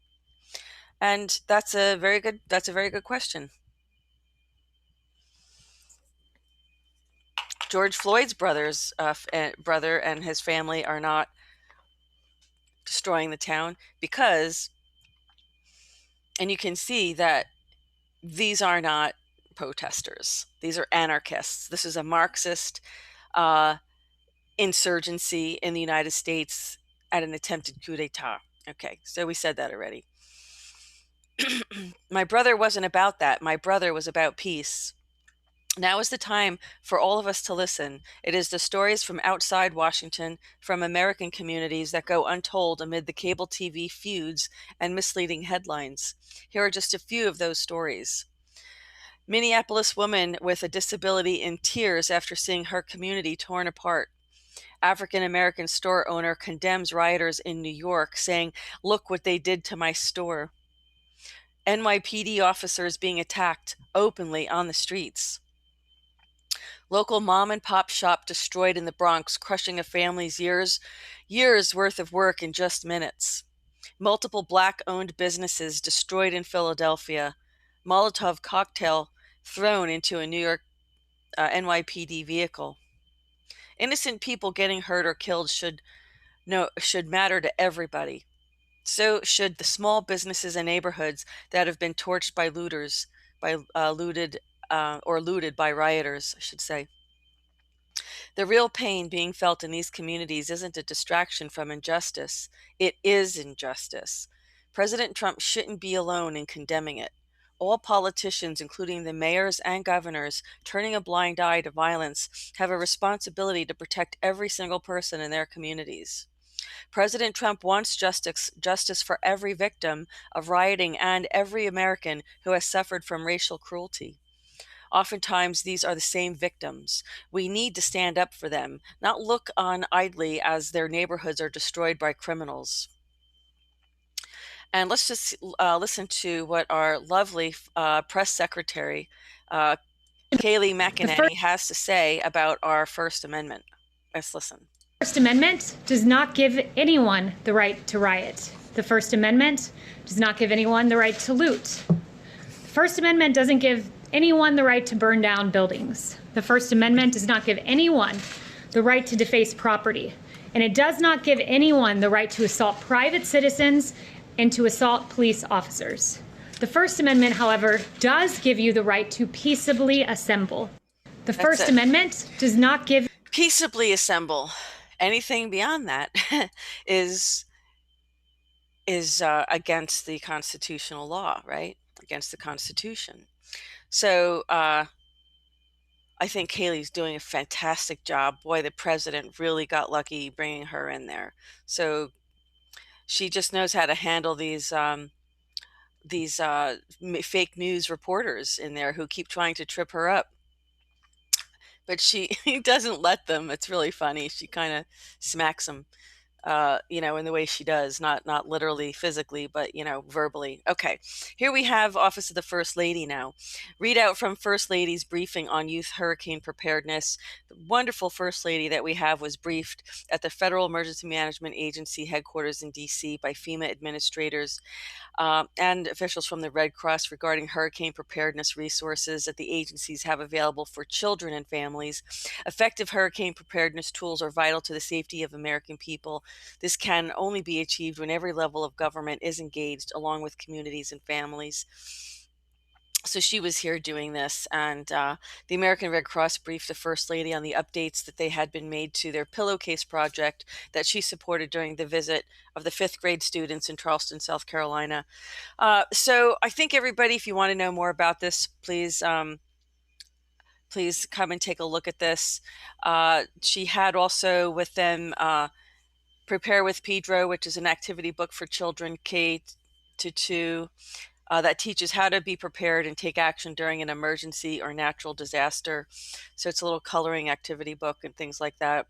And that's a very good question. George Floyd's brother and his family are not destroying the town because, and you can see that these are not protesters. These are anarchists. This is a Marxist insurgency in the United States at an attempted coup d'etat. Okay, so we said that already. My brother wasn't about that. My brother was about peace. Now is the time for all of us to listen. It is the stories from outside Washington, from American communities that go untold amid the cable TV feuds and misleading headlines. Here are just a few of those stories. Minneapolis woman with a disability in tears after seeing her community torn apart. African-American store owner condemns rioters in New York, saying, "Look what they did to my store." NYPD officers being attacked openly on the streets. Local mom and pop shop destroyed in the Bronx, crushing a family's years worth of work in just minutes. Multiple black-owned businesses destroyed in Philadelphia. Molotov cocktail thrown into a New York NYPD vehicle. Innocent people getting hurt or killed should matter to everybody. So should the small businesses and neighborhoods that have been torched by looters, by looted by rioters, I should say. The real pain being felt in these communities isn't a distraction from injustice, it is injustice. President Trump shouldn't be alone in condemning it. All politicians, including the mayors and governors, turning a blind eye to violence, have a responsibility to protect every single person in their communities. President Trump wants justice for every victim of rioting and every American who has suffered from racial cruelty. Oftentimes, these are the same victims. We need to stand up for them, not look on idly as their neighborhoods are destroyed by criminals. And let's just listen to what our lovely press secretary, Kayleigh McEnany, has to say about our First Amendment. Let's listen. The First Amendment does not give anyone the right to riot. The First Amendment does not give anyone the right to loot. The First Amendment doesn't give anyone the right to burn down buildings. The First Amendment does not give anyone the right to deface property. And it does not give anyone the right to assault private citizens and to assault police officers. The First Amendment, however, does give you the right to peaceably assemble. The First Amendment does not give... Peaceably assemble. Anything beyond that is against the constitutional law, right? Against the Constitution. So I think Kayleigh's doing a fantastic job. Boy, the president really got lucky bringing her in there. So she just knows how to handle these fake news reporters in there who keep trying to trip her up. But she doesn't let them. It's really funny. She kind of smacks them. In the way she does, not literally physically, but, verbally. Okay, here we have Office of the First Lady now. Readout from First Lady's briefing on youth hurricane preparedness. The wonderful First Lady that we have was briefed at the Federal Emergency Management Agency headquarters in D.C. by FEMA administrators and officials from the Red Cross regarding hurricane preparedness resources that the agencies have available for children and families. Effective hurricane preparedness tools are vital to the safety of American people. This can only be achieved when every level of government is engaged, along with communities and families. So she was here doing this, and the American Red Cross briefed the First Lady on the updates that they had been made to their pillowcase project that she supported during the visit of the 5th grade students in Charleston, South Carolina. So I think everybody, if you want to know more about this, please come and take a look at this. She had also with them Prepare with Pedro, which is an activity book for children K to 2. That teaches how to be prepared and take action during an emergency or natural disaster. So it's a little coloring activity book and things like that.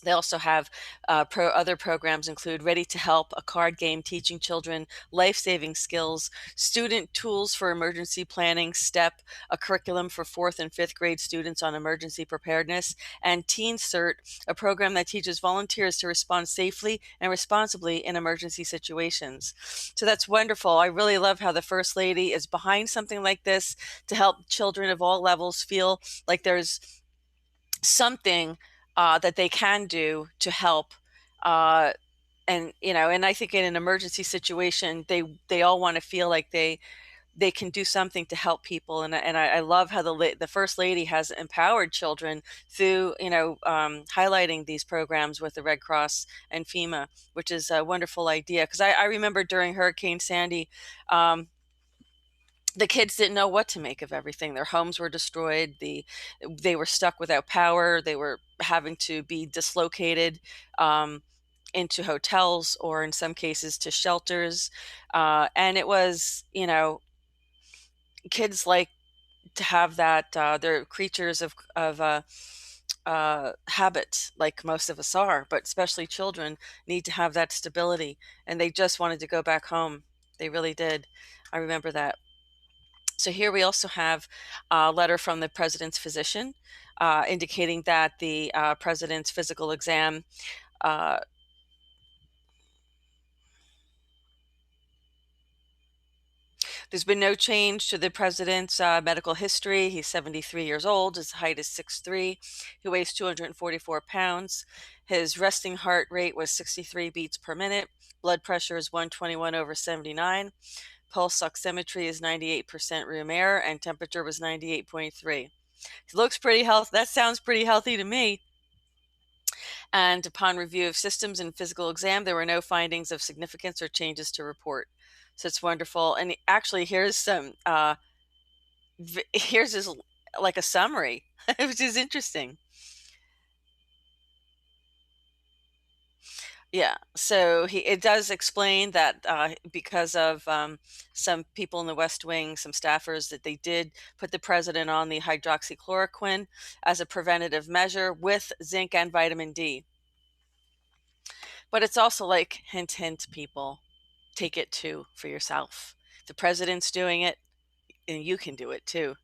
They also have other programs include Ready to Help, a card game teaching children life-saving skills, student tools for emergency planning, STEP, a curriculum for 4th and 5th grade students on emergency preparedness, and Teen Cert, a program that teaches volunteers to respond safely and responsibly in emergency situations. So that's wonderful. I really love how the First Lady is behind something like this to help children of all levels feel like there's something that they can do to help. And I think in an emergency situation, they all want to feel like they can do something to help people. And I love how the First Lady has empowered children through, highlighting these programs with the Red Cross and FEMA, which is a wonderful idea. Because I remember during Hurricane Sandy, the kids didn't know what to make of everything. Their homes were destroyed. They were stuck without power. They were having to be dislocated into hotels, or in some cases to shelters. And it was, kids like to have that. They're creatures of habit, like most of us are, but especially children need to have that stability. And they just wanted to go back home. They really did. I remember that. So here we also have a letter from the president's physician indicating that the president's physical exam There's been no change to the president's medical history. He's 73 years old. His height is 6'3". He weighs 244 pounds. His resting heart rate was 63 beats per minute. Blood pressure is 121/79. Pulse oximetry is 98% room air, and temperature was 98.3. He looks pretty healthy. That sounds pretty healthy to me. And upon review of systems and physical exam, there were no findings of significance or changes to report. So it's wonderful. And actually, here's some, here's his, like a summary, which is interesting. Yeah, so it does explain that because of some people in the West Wing, some staffers, that they did put the president on the hydroxychloroquine as a preventative measure with zinc and vitamin D. But it's also like, hint, hint, people, take it too for yourself. The president's doing it, and you can do it too.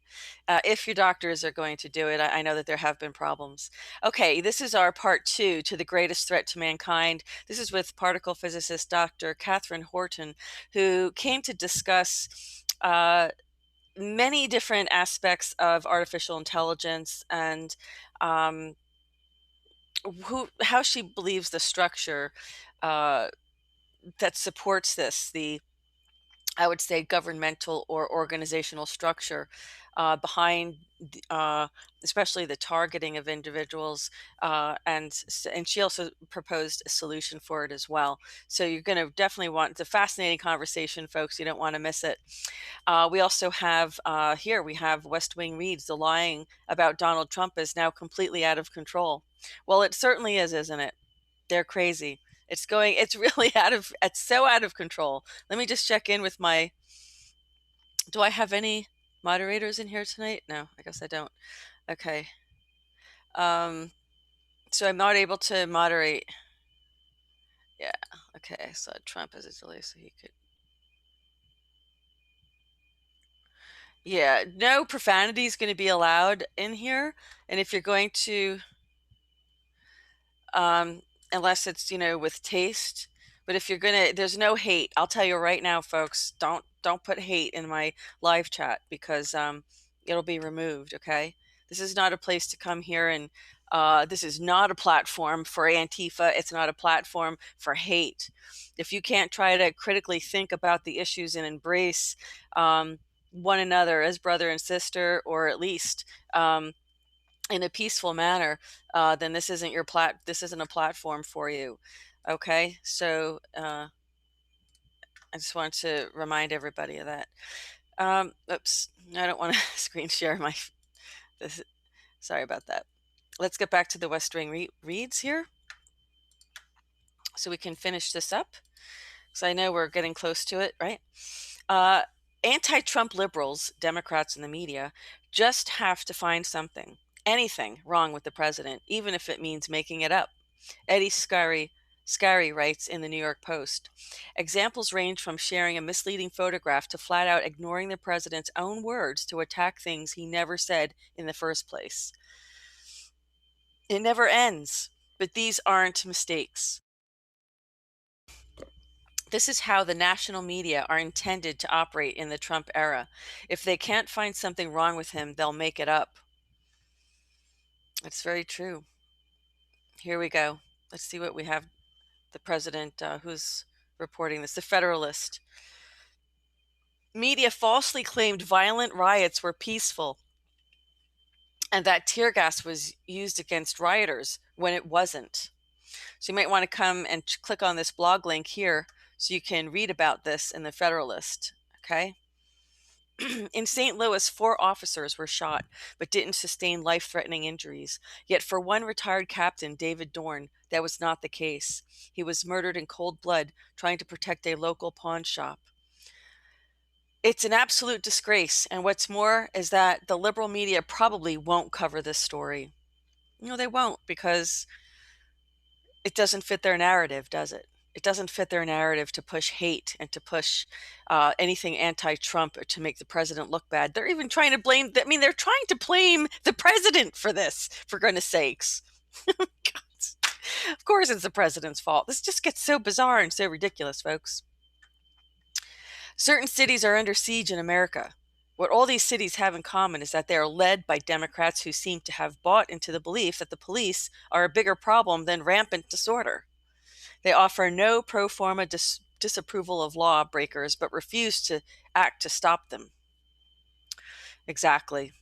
If your doctors are going to do it, I know that there have been problems. Okay, this is our part 2 to the greatest threat to mankind. This is with particle physicist Dr. Catherine Horton, who came to discuss many different aspects of artificial intelligence and how she believes the structure that supports this, I would say, governmental or organizational structure behind, uh, especially the targeting of individuals, and she also proposed a solution for it as well. So you're going to definitely want. It's a fascinating conversation, folks. You don't want to miss it. We also have here we have West Wing reads the lying about Donald Trump is now completely out of control. Well, it certainly is, isn't it? They're crazy. It's really it's so out of control. Let me just check in with do I have any moderators in here tonight? No, I guess I don't. Okay. So I'm not able to moderate. Yeah. Okay. So Trump as a delay so he could. Yeah. No profanity is going to be allowed in here. And if you're going to, unless it's, with taste. But if you're gonna, there's no hate. I'll tell you right now, folks, don't put hate in my live chat because it'll be removed. Okay, this is not a place to come here and this is not a platform for Antifa. It's not a platform for hate. If you can't try to critically think about the issues and embrace one another as brother and sister, or at least in a peaceful manner, then this isn't this isn't a platform for you. Okay, so I just want to remind everybody of that. Oops, I don't want to screen share my this. Sorry about that. Let's get back to the West Wing reads here, so we can finish this up. So I know we're getting close to it, right? Anti-Trump liberals, Democrats, and the media just have to find something, anything wrong with the president, even if it means making it up. Eddie Scary writes in the New York Post. Examples range from sharing a misleading photograph to flat out ignoring the president's own words to attack things he never said in the first place. It never ends, but these aren't mistakes. This is how the national media are intended to operate in the Trump era. If they can't find something wrong with him, they'll make it up. That's very true. Here we go. Let's see what we have. The president who's reporting this, the Federalist. Media falsely claimed violent riots were peaceful and that tear gas was used against rioters when it wasn't. So you might want to come and click on this blog link here so you can read about this in the Federalist. Okay. In St. Louis, 4 officers were shot but didn't sustain life-threatening injuries. Yet for one retired captain, David Dorn, that was not the case. He was murdered in cold blood trying to protect a local pawn shop. It's an absolute disgrace, and what's more is that the liberal media probably won't cover this story. They won't, because it doesn't fit their narrative, does it? It doesn't fit their narrative to push hate and to push anything anti-Trump or to make the president look bad. They're even trying to blame, they're trying to blame the president for this, for goodness sakes. Of course it's the president's fault. This just gets so bizarre and so ridiculous, folks. Certain cities are under siege in America. What all these cities have in common is that they are led by Democrats who seem to have bought into the belief that the police are a bigger problem than rampant disorder. They offer no pro forma disapproval of lawbreakers, but refuse to act to stop them. Exactly.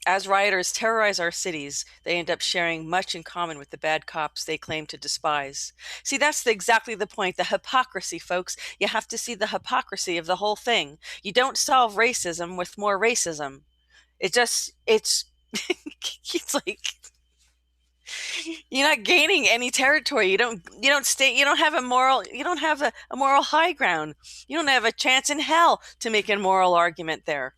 As rioters terrorize our cities, they end up sharing much in common with the bad cops they claim to despise. See, that's exactly the point. The hypocrisy, folks. You have to see the hypocrisy of the whole thing. You don't solve racism with more racism. It's it's like you're not gaining any territory. You don't have a moral high ground. You don't have a chance in hell to make a moral argument there.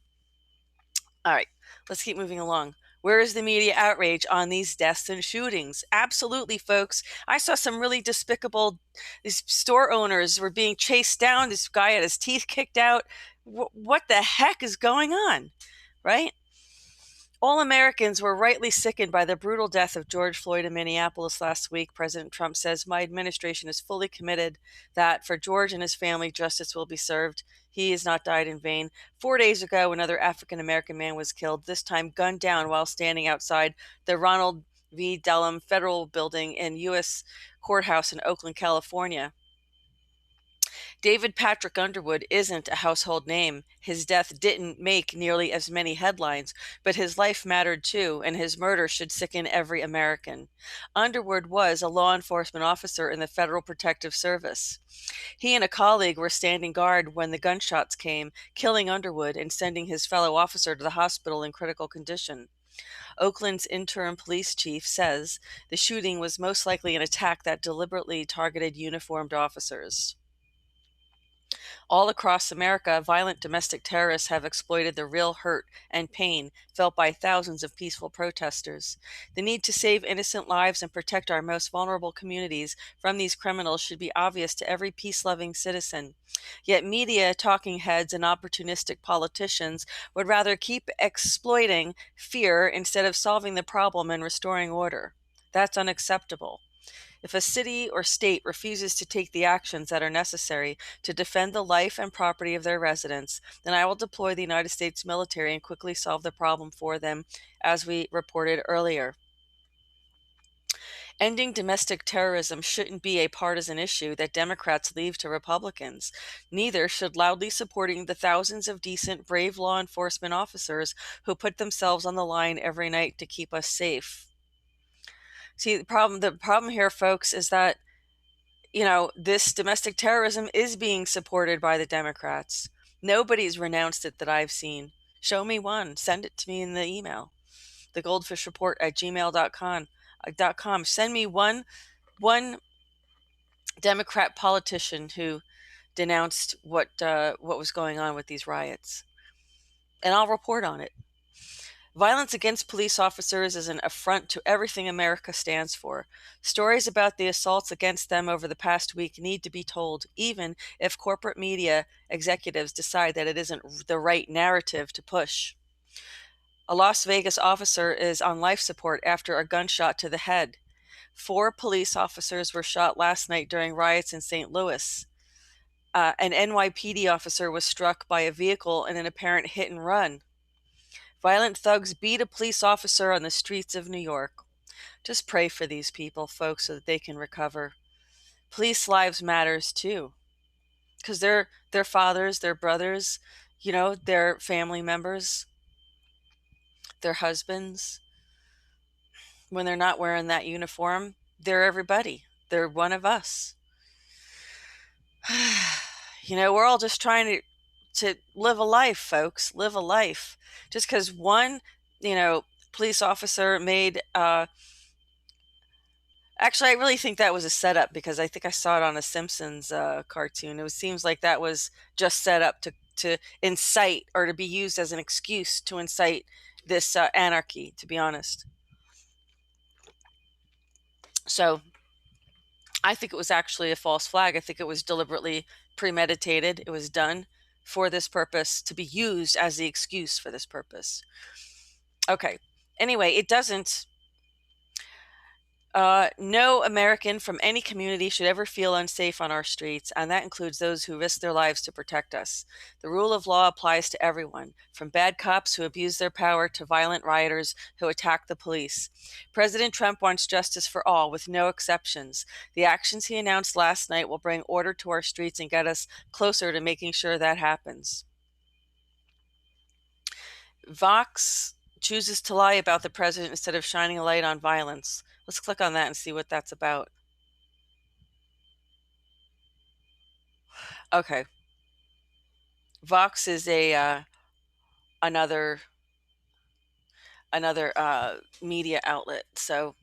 All right, let's keep moving along. Where is the media outrage on these deaths and shootings? Absolutely, folks. I saw some really despicable. These store owners were being chased down. This guy had his teeth kicked out. What the heck is going on, right? All Americans were rightly sickened by the brutal death of George Floyd in Minneapolis last week. President Trump says, "My administration is fully committed that for George and his family, justice will be served. He has not died in vain." 4 days ago, another African American man was killed, this time gunned down while standing outside the Ronald V. Dellum Federal Building in U.S. Courthouse in Oakland, California. David Patrick Underwood isn't a household name. His death didn't make nearly as many headlines, but his life mattered too, and his murder should sicken every American. Underwood was a law enforcement officer in the Federal Protective Service. He and a colleague were standing guard when the gunshots came, killing Underwood and sending his fellow officer to the hospital in critical condition. Oakland's interim police chief says the shooting was most likely an attack that deliberately targeted uniformed officers. All across America, violent domestic terrorists have exploited the real hurt and pain felt by thousands of peaceful protesters. The need to save innocent lives and protect our most vulnerable communities from these criminals should be obvious to every peace-loving citizen. Yet media, talking heads, and opportunistic politicians would rather keep exploiting fear instead of solving the problem and restoring order. That's unacceptable. If a city or state refuses to take the actions that are necessary to defend the life and property of their residents, then I will deploy the United States military and quickly solve the problem for them, as we reported earlier. Ending domestic terrorism shouldn't be a partisan issue that Democrats leave to Republicans. Neither should loudly supporting the thousands of decent, brave law enforcement officers who put themselves on the line every night to keep us safe. See, the problem here, folks, is that this domestic terrorism is being supported by the Democrats. Nobody's renounced it that I've seen. Show me one. Send it to me in the email. The GoldFish Report at gmail.com. Send me one Democrat politician who denounced what was going on with these riots, and I'll report on it. Violence against police officers is an affront to everything America stands for. Stories about the assaults against them over the past week need to be told, even if corporate media executives decide that it isn't the right narrative to push. A Las Vegas officer is on life support after a gunshot to the head. 4 police officers were shot last night during riots in St. Louis. An NYPD officer was struck by a vehicle in an apparent hit and run. Violent thugs beat a police officer on the streets of New York. Just pray for these people, folks, so that they can recover. Police lives matters too, because they're their fathers, their brothers, their family members, their husbands. When they're not wearing that uniform, they're everybody. They're one of us. We're all just trying to live a life, folks. Live a life. Just because one, police officer made. Actually, I really think that was a setup because I think I saw it on a Simpsons cartoon. Seems like that was just set up to incite or to be used as an excuse to incite this anarchy, to be honest. So I think it was actually a false flag. I think it was deliberately premeditated. It was done for this purpose, to be used as the excuse for this purpose. Okay. Anyway, it doesn't No American from any community should ever feel unsafe on our streets, and that includes those who risk their lives to protect us. The rule of law applies to everyone, from bad cops who abuse their power to violent rioters who attack the police. President Trump wants justice for all, with no exceptions. The actions he announced last night will bring order to our streets and get us closer to making sure that happens. Vox chooses to lie about the president instead of shining a light on violence. Let's click on that and see what that's about. Okay. Vox is a another media outlet. So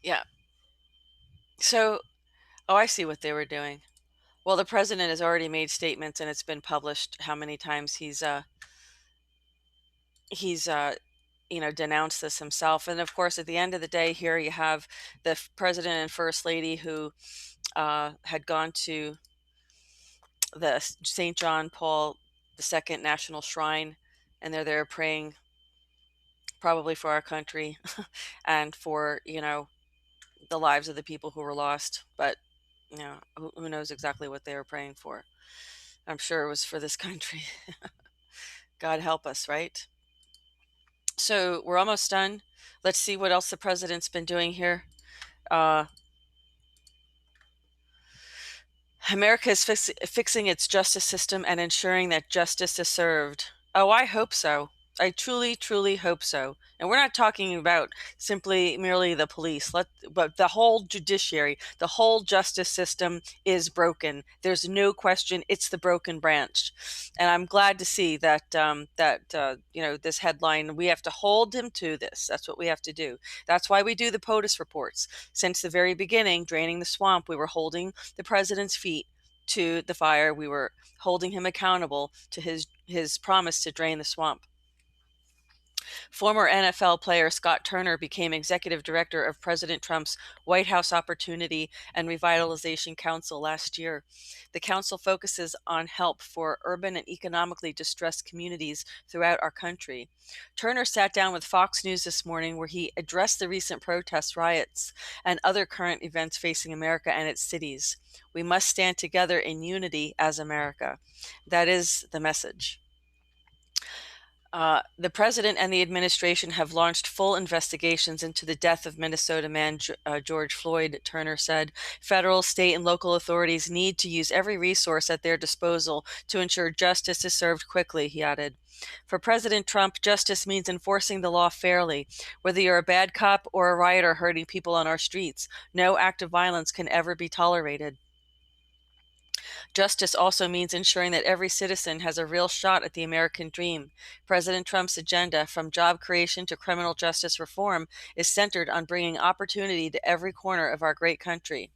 yeah. So I see what they were doing. Well, the president has already made statements, and it's been published how many times he's denounced this himself. And of course, at the end of the day, here you have the president and first lady who had gone to the St. John Paul II National Shrine, and they're there praying probably for our country and for, the lives of the people who were lost. But, who knows exactly what they were praying for. I'm sure it was for this country. God help us, right? So we're almost done. Let's see what else the president's been doing here. America is fixing its justice system and ensuring that justice is served. Oh, I hope so. I truly, truly hope so. And we're not talking about merely the police, but the whole judiciary, the whole justice system is broken. There's no question it's the broken branch. And I'm glad to see that this headline, we have to hold him to this. That's what we have to do. That's why we do the POTUS reports. Since the very beginning, Draining the Swamp, we were holding the president's feet to the fire. We were holding him accountable to his promise to drain the swamp. Former NFL player Scott Turner became executive director of President Trump's White House Opportunity and Revitalization Council last year. The council focuses on help for urban and economically distressed communities throughout our country. Turner sat down with Fox News this morning, where he addressed the recent protests, riots, and other current events facing America and its cities. We must stand together in unity as America. That is the message. The president and the administration have launched full investigations into the death of Minnesota man George Floyd, Turner said. Federal, state, and local authorities need to use every resource at their disposal to ensure justice is served quickly, he added. For President Trump, justice means enforcing the law fairly. Whether you're a bad cop or a rioter hurting people on our streets, no act of violence can ever be tolerated. Justice also means ensuring that every citizen has a real shot at the American dream. President Trump's agenda, from job creation to criminal justice reform, is centered on bringing opportunity to every corner of our great country.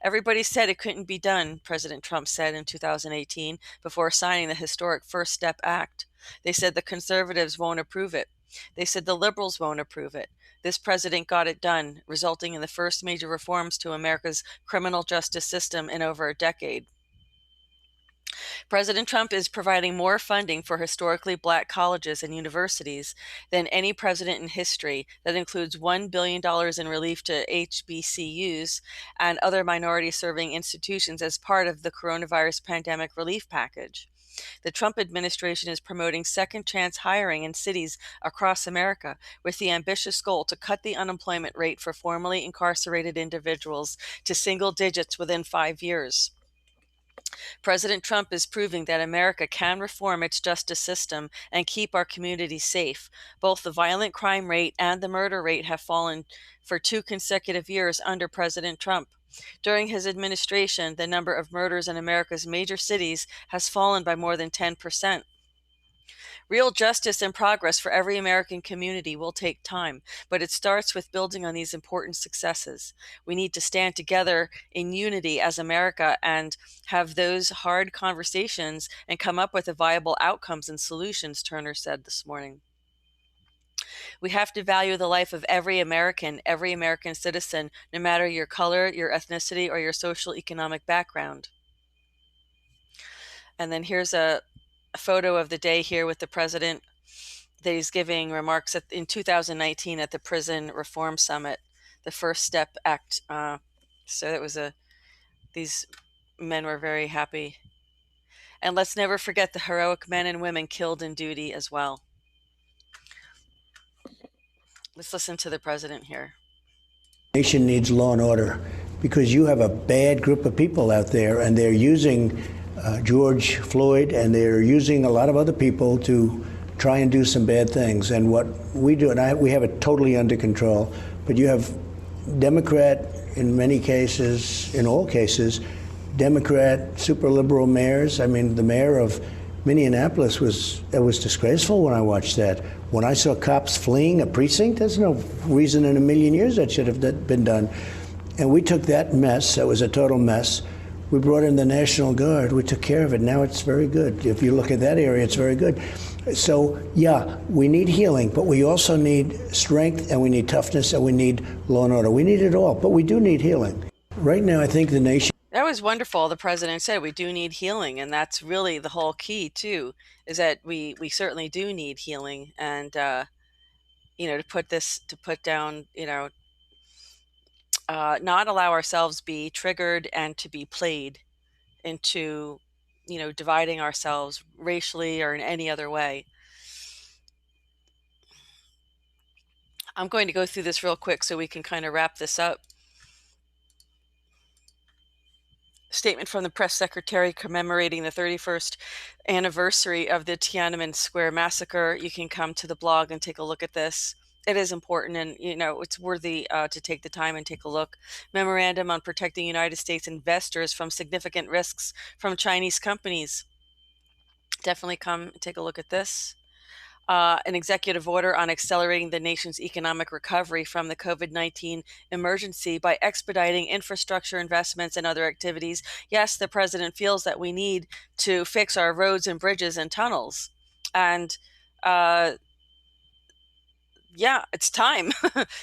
Everybody said it couldn't be done, President Trump said in 2018 before signing the historic First Step Act. They said the conservatives won't approve it. They said the liberals won't approve it. This president got it done, resulting in the first major reforms to America's criminal justice system in over a decade. President Trump is providing more funding for historically black colleges and universities than any president in history. That includes $1 billion in relief to HBCUs and other minority-serving institutions as part of the coronavirus pandemic relief package. The Trump administration is promoting second chance hiring in cities across America with the ambitious goal to cut the unemployment rate for formerly incarcerated individuals to single digits within 5 years. President Trump is proving that America can reform its justice system and keep our communities safe. Both the violent crime rate and the murder rate have fallen for 2 consecutive years under President Trump. During his administration, the number of murders in America's major cities has fallen by more than 10%. Real justice and progress for every American community will take time, but it starts with building on these important successes. We need to stand together in unity as America and have those hard conversations and come up with viable outcomes and solutions, Turner said this morning. We have to value the life of every American citizen, no matter your color, your ethnicity, or your social economic background. And then here's a photo of the day here with the president that he's giving remarks in 2019 at the Prison Reform Summit, the First Step Act. So it was these men were very happy. And let's never forget the heroic men and women killed in duty as well. Let's listen to the president here. Nation needs law and order because you have a bad group of people out there, and they're using George Floyd, and they're using a lot of other people to try and do some bad things. And what we do, and we have it totally under control, but you have Democrat in many cases, in all cases, Democrat super liberal mayors. I mean, the mayor of Minneapolis was disgraceful when I watched that. When I saw cops fleeing a precinct, there's no reason in a million years that should have been done. And we took that mess, that was a total mess. We brought in the National Guard, we took care of it. Now it's very good. If you look at that area, it's very good. So, yeah, we need healing, but we also need strength, and we need toughness, and we need law and order. We need it all, but we do need healing. Right now, I think the nation... That was wonderful. The president said we do need healing, and that's really the whole key too, is that we certainly do need healing. And to put down, not allow ourselves be triggered and to be played into dividing ourselves racially or in any other way. I'm going to go through this real quick so we can kind of wrap this up. Statement from the press secretary commemorating the 31st anniversary of the Tiananmen Square massacre. You can come to the blog and take a look at this. It is important, and it's worthy to take the time and take a look. Memorandum on protecting United States investors from significant risks from Chinese companies. Definitely come and take a look at this. An executive order on accelerating the nation's economic recovery from the COVID-19 emergency by expediting infrastructure investments and other activities. Yes, the president feels that we need to fix our roads and bridges and tunnels. And yeah, it's time.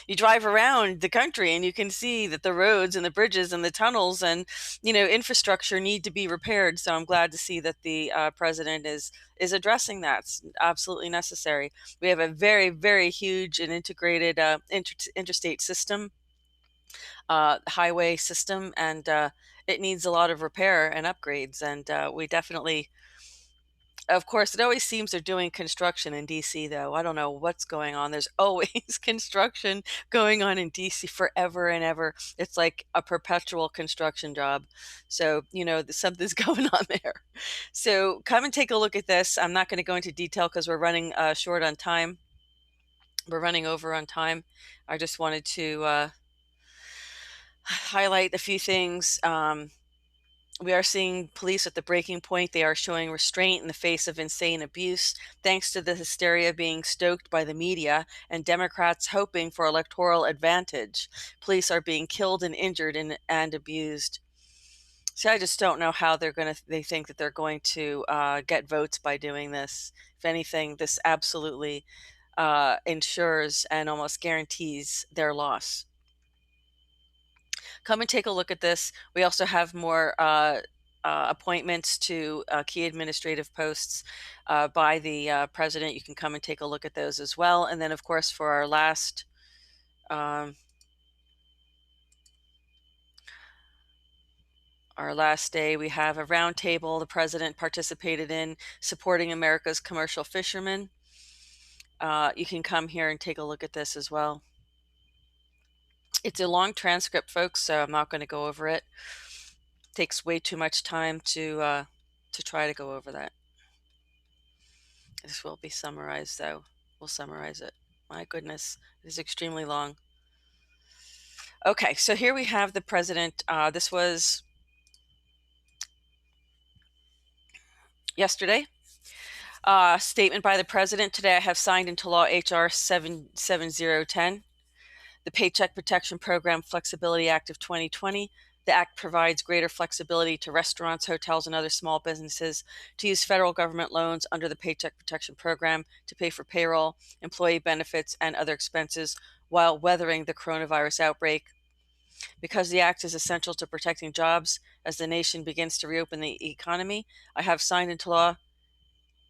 You drive around the country and you can see that the roads and the bridges and the tunnels and infrastructure need to be repaired. So I'm glad to see that the president is addressing that. It's absolutely necessary. We have a very, very huge and integrated interstate system, highway system, and it needs a lot of repair and upgrades. And we definitely... Of course, it always seems they're doing construction in DC, though. I don't know what's going on. There's always construction going on in DC forever and ever. It's like a perpetual construction job. So, something's going on there. So come and take a look at this. I'm not going to go into detail because we're running short on time. We're running over on time. I just wanted to highlight a few things. We are seeing police at the breaking point. They are showing restraint in the face of insane abuse, thanks to the hysteria being stoked by the media and Democrats hoping for electoral advantage. Police are being killed and injured and abused. So I just don't know how they think that they're going to get votes by doing this. If anything, this absolutely ensures and almost guarantees their loss. Come and take a look at this. We also have more appointments to key administrative posts by the president. You can come and take a look at those as well. And then, of course, for our last day, we have a roundtable the president participated in supporting America's commercial fishermen. You can come here and take a look at this as well. It's a long transcript, folks, so I'm not going to go over it. It takes way too much time to try to go over that. This will be summarized, though. We'll summarize it. My goodness, it is extremely long. Okay, so here we have the president. This was yesterday. Statement by the president. Today I have signed into law H.R. 77010. The Paycheck Protection Program Flexibility Act of 2020. The act provides greater flexibility to restaurants, hotels, and other small businesses to use federal government loans under the Paycheck Protection Program to pay for payroll, employee benefits, and other expenses while weathering the coronavirus outbreak. Because the act is essential to protecting jobs as the nation begins to reopen the economy, I have signed into law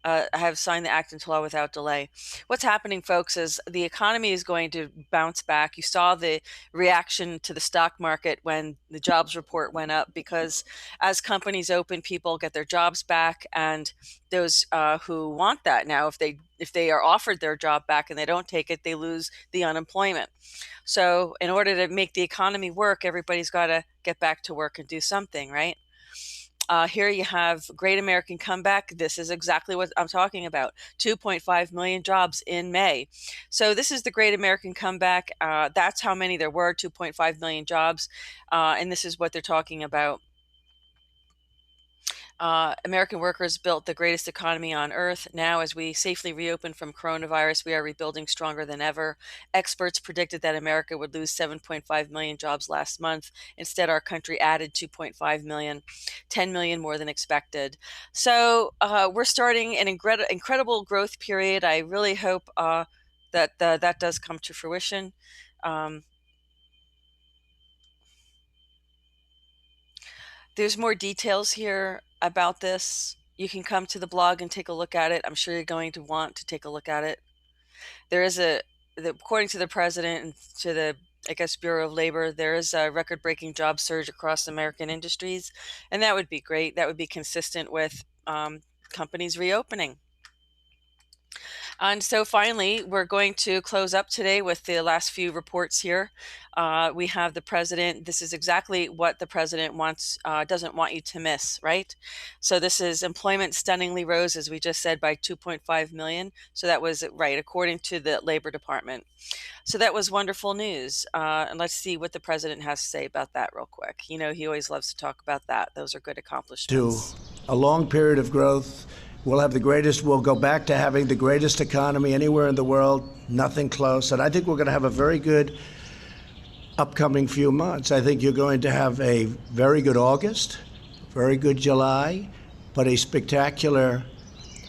have signed the act into law without delay. What's happening, folks, is the economy is going to bounce back. You saw the reaction to the stock market when the jobs report went up, because as companies open, people get their jobs back, and those who want that now, if they are offered their job back and they don't take it, they lose the unemployment. So in order to make the economy work, everybody's got to get back to work and do something, right? Here you have Great American Comeback. This is exactly what I'm talking about. 2.5 million jobs in May. So this is the Great American Comeback. That's how many there were, 2.5 million jobs. And this is what they're talking about. American workers built the greatest economy on earth. Now, as we safely reopen from coronavirus, we are rebuilding stronger than ever. Experts predicted that America would lose 7.5 million jobs last month. Instead, our country added 2.5 million, 10 million more than expected. So we're starting an incredible growth period. I really hope that does come to fruition. There's more details here about this. You can come to the blog and take a look at it. I'm sure you're going to want to take a look at it. There is according to the president and to the, I guess, Bureau of Labor, there is a record-breaking job surge across American industries, and that would be great. That would be consistent with companies reopening. And so finally, we're going to close up today with the last few reports here. We have the president. This is exactly what the president wants, doesn't want you to miss, right? So this is employment stunningly rose, as we just said, by 2.5 million. So that was right, according to the Labor Department. So that was wonderful news. And let's see what the president has to say about that real quick. You know, he always loves to talk about that. Those are good accomplishments. To a long period of growth. We'll go back to having the greatest economy anywhere in the world, nothing close. And I think we're going to have a very good upcoming few months. I think you're going to have a very good August, very good July, but a spectacular,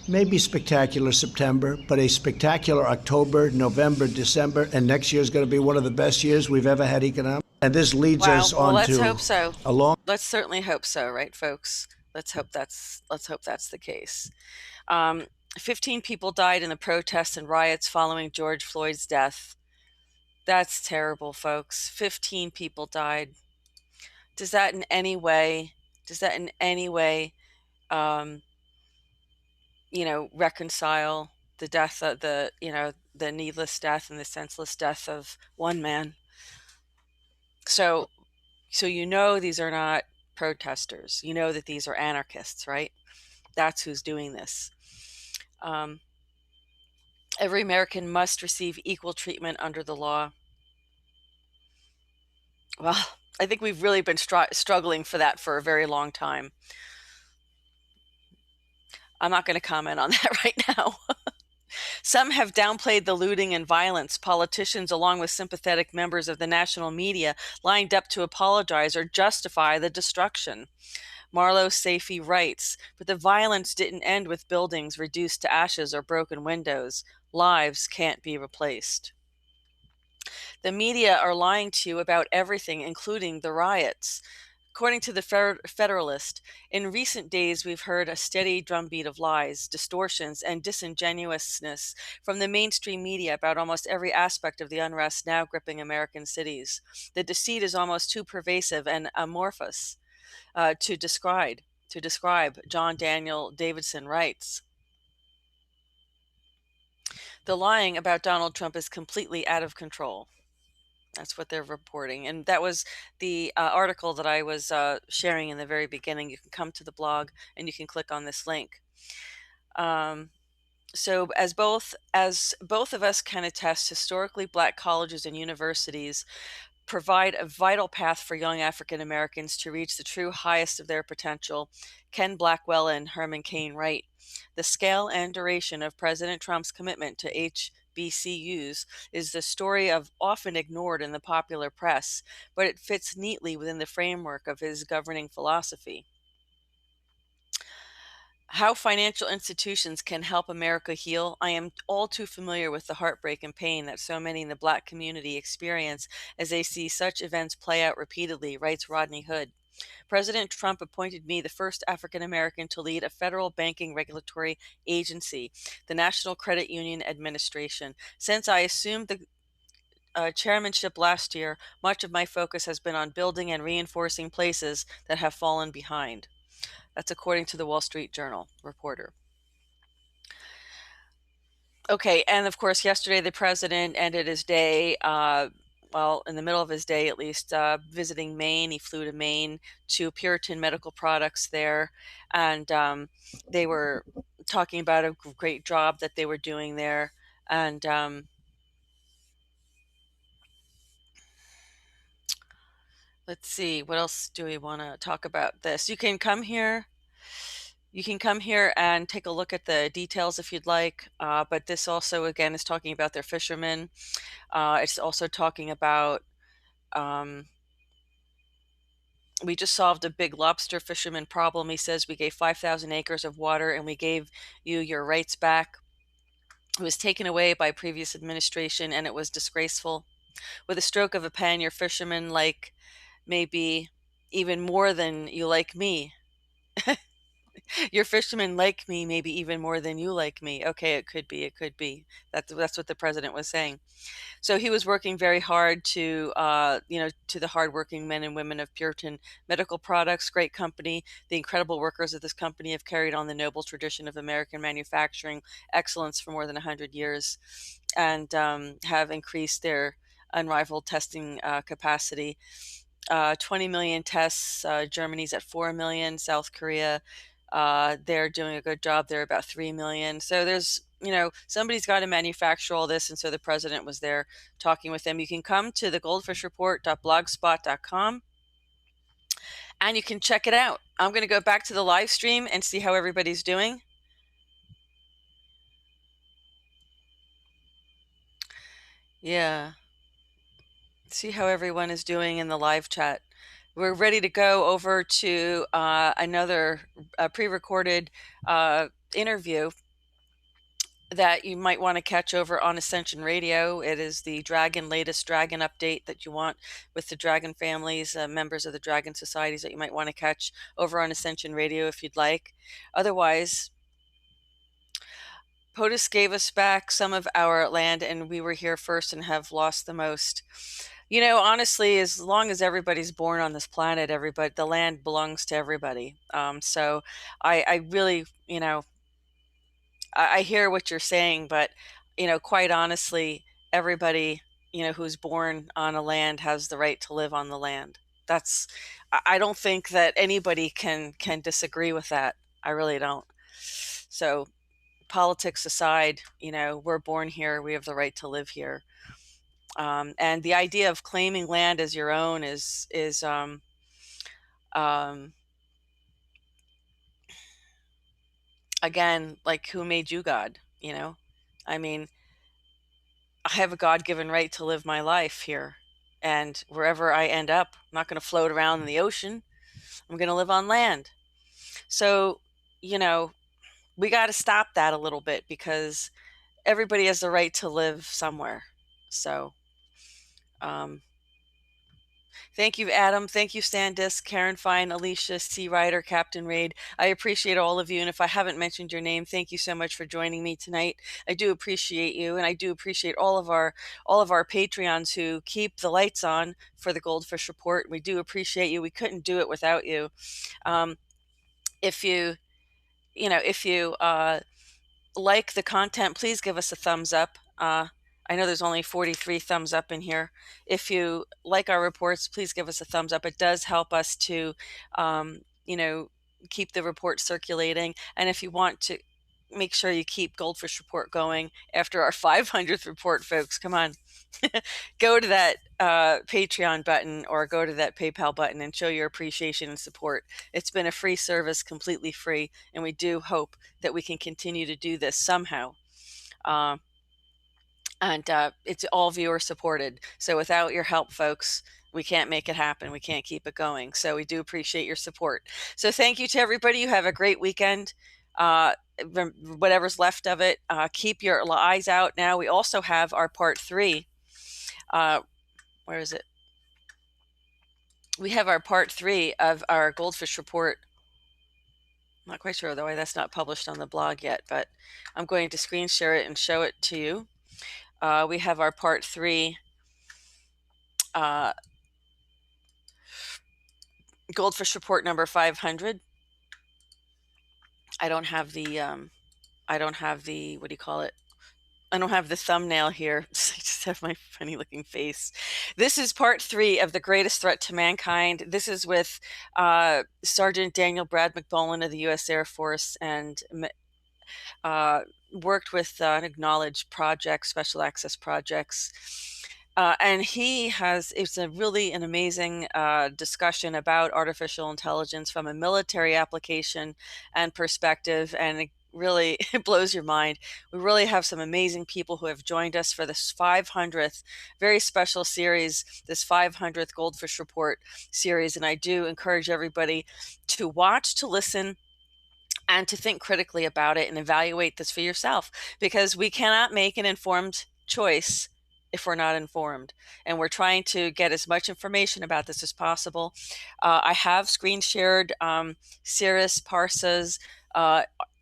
maybe spectacular September, but a spectacular October, November, December, and next year is going to be one of the best years we've ever had economic. And this leads us on let's to hope so. a long. Let's certainly hope so, right, folks? Let's hope that's the case. 15 people died in the protests and riots following George Floyd's death. That's terrible, folks. 15 people died. Does that in any way, reconcile the death of the needless death and the senseless death of one man? So these are not protesters. You know that these are anarchists, right? That's who's doing this. Every American must receive equal treatment under the law. Well, I think we've really been struggling for that for a very long time. I'm not going to comment on that right now. Some have downplayed the looting and violence. Politicians, along with sympathetic members of the national media, lined up to apologize or justify the destruction. Marlo Safi writes, but the violence didn't end with buildings reduced to ashes or broken windows. Lives can't be replaced. The media are lying to you about everything, including the riots. According to the Federalist, in recent days we've heard a steady drumbeat of lies, distortions, and disingenuousness from the mainstream media about almost every aspect of the unrest now gripping American cities. The deceit is almost too pervasive and amorphous to describe. John Daniel Davidson writes, the lying about Donald Trump is completely out of control. That's what they're reporting. And that was the article that I was sharing in the very beginning. You can come to the blog and you can click on this link. So as both of us can attest, historically Black colleges and universities provide a vital path for young African Americans to reach the true highest of their potential. Ken Blackwell and Herman Cain write, the scale and duration of President Trump's commitment to HBCUs is the story of often ignored in the popular press, but it fits neatly within the framework of his governing philosophy. How financial institutions can help America heal. I am all too familiar with the heartbreak and pain that so many in the Black community experience as they see such events play out repeatedly, writes Rodney Hood. President Trump appointed me the first African American to lead a federal banking regulatory agency, the National Credit Union Administration. Since I assumed the chairmanship last year, much of my focus has been on building and reinforcing places that have fallen behind. That's according to the Wall Street Journal reporter. Okay, and of course, yesterday the president ended his day, well, in the middle of his day at least, visiting Maine. He flew to Maine to Puritan Medical Products there, and they were talking about a great job that they were doing there. And let's see, what else do we want to talk about this? You can come here. You can come here and take a look at the details if you'd like. But this also, again, is talking about their fishermen. It's also talking about we just solved a big lobster fisherman problem. He says we gave 5,000 acres of water and we gave you your rights back. It was taken away by previous administration and it was disgraceful. With a stroke of a pen, your fishermen like maybe even more than you like me. Your fishermen like me maybe even more than you like me. Okay, it could be. It could be. That's what the president was saying. So he was working very hard to, to the hardworking men and women of Puritan Medical Products, great company. The incredible workers of this company have carried on the noble tradition of American manufacturing excellence for more than 100 years and have increased their unrivaled testing capacity. 20 million tests, Germany's at 4 million, South Korea, they're doing a good job. They're about 3 million. So there's, somebody's got to manufacture all this. And so the president was there talking with them. You can come to the goldfishreport.blogspot.com and you can check it out. I'm going to go back to the live stream and see how everybody's doing. Yeah. See how everyone is doing in the live chat. We're ready to go over to another pre-recorded interview that you might want to catch over on Ascension Radio. It is the latest Dragon update that you want with the Dragon families, members of the Dragon societies that you might want to catch over on Ascension Radio if you'd like. Otherwise, POTUS gave us back some of our land and we were here first and have lost the most. Honestly, as long as everybody's born on this planet, the land belongs to everybody. So I really, I hear what you're saying, but, quite honestly, everybody, who's born on a land has the right to live on the land. I don't think that anybody can disagree with that. I really don't. So politics aside, we're born here. We have the right to live here. And the idea of claiming land as your own is again, like, who made you God? I mean, I have a God-given right to live my life here, and wherever I end up, I'm not going to float around in the ocean. I'm going to live on land. So, we got to stop that a little bit because everybody has the right to live somewhere. So, thank you, Adam. Thank you, Sandis, Karen Fine, Alicia, C. Ryder, Captain Raid. I appreciate all of you. And if I haven't mentioned your name, thank you so much for joining me tonight. I do appreciate you. And I do appreciate all of our Patreons who keep the lights on for the Goldfish Report. We do appreciate you. We couldn't do it without you. If you like the content, please give us a thumbs up. I know there's only 43 thumbs up in here. If you like our reports, please give us a thumbs up. It does help us to, keep the report circulating. And if you want to make sure you keep Goldfish Report going after our 500th report, folks, come on, go to that Patreon button or go to that PayPal button and show your appreciation and support. It's been a free service, completely free, and we do hope that we can continue to do this somehow. And it's all viewer supported. So without your help, folks, we can't make it happen. We can't keep it going. So we do appreciate your support. So thank you to everybody. You have a great weekend. Whatever's left of it, keep your eyes out now. We also have our part 3. Where is it? we have our part 3 of our GoldFish Report. I'm not quite sure, though, why that's not published on the blog yet, but I'm going to screen share it and show it to you. We have our part 3 GoldFish Report number 500. I don't have the, what do you call it? I don't have the thumbnail here. I just have my funny looking face. This is part 3 of The Greatest Threat to Mankind. This is with Sergeant Daniel Brad McMullen of the U.S. Air Force, and worked with acknowledged projects, special access projects. And it's a really an amazing discussion about artificial intelligence from a military application and perspective. And it really it blows your mind. We really have some amazing people who have joined us for this 500th very special series, this 500th GoldFish Report series. And I do encourage everybody to watch, to listen, and to think critically about it and evaluate this for yourself, because we cannot make an informed choice if we're not informed. And we're trying to get as much information about this as possible. I have screen shared Cirrus Parsa's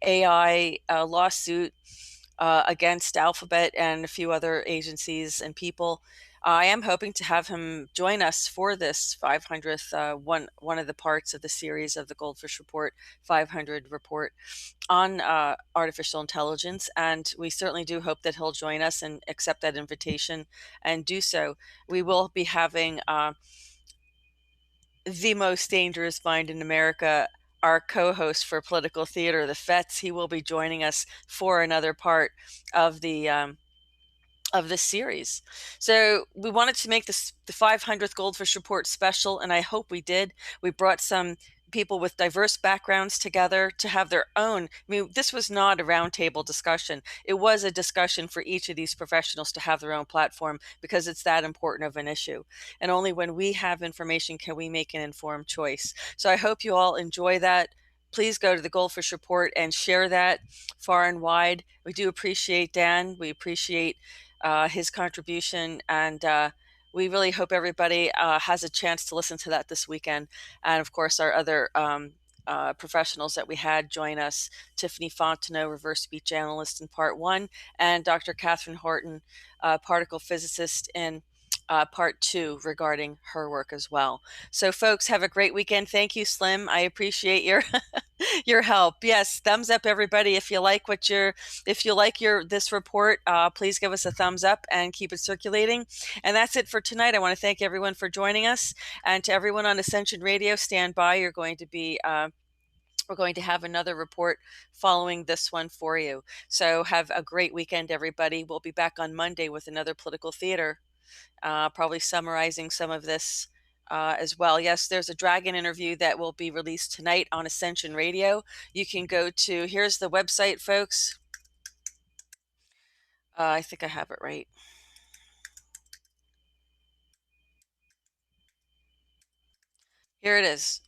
AI lawsuit against Alphabet and a few other agencies and people. I am hoping to have him join us for this 500th, one of the parts of the series of the GoldFish Report 500 report on artificial intelligence. And we certainly do hope that he'll join us and accept that invitation and do so. We will be having the most dangerous mind in America, our co-host for Political Theater, the Fets. He will be joining us for another part of this series. So we wanted to make this the 500th GoldFish Report special, and I hope we did. We brought some people with diverse backgrounds together to have their own. I mean, this was not a roundtable discussion. It was a discussion for each of these professionals to have their own platform, because it's that important of an issue. And only when we have information can we make an informed choice. So I hope you all enjoy that. Please go to the GoldFish Report and share that far and wide. We do appreciate Dan. We appreciate his contribution, and we really hope everybody has a chance to listen to that this weekend. And of course, our other professionals that we had join us: Tiffany Fontenot, reverse speech analyst in part 1, and Dr. Catherine Horton, particle physicist in part 2, regarding her work as well. So folks, have a great weekend. Thank you, Slim. I appreciate your your help. Yes, thumbs up, everybody. If you like this report, please give us a thumbs up and keep it circulating. And that's it for tonight. I want to thank everyone for joining us, and to everyone on Ascension Radio, stand by. We're going to have another report following this one for you. So have a great weekend, everybody. We'll be back on Monday with another Political Theater, probably summarizing some of this as well. Yes, there's a Dragon interview that will be released tonight on Ascension Radio. You can go to, here's the website, folks. I think I have it right. Here it is.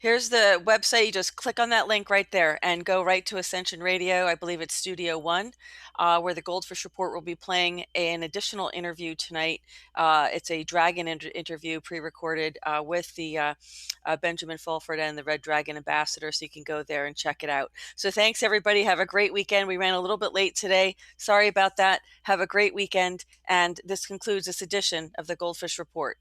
Here's the website. You just click on that link right there and go right to Ascension Radio. I believe it's Studio One, where the GoldFish Report will be playing an additional interview tonight. It's a Dragon interview pre-recorded with the Benjamin Fulford and the Red Dragon ambassador, so you can go there and check it out. So thanks, everybody. Have a great weekend. We ran a little bit late today. Sorry about that. Have a great weekend. And this concludes this edition of the GoldFish Report.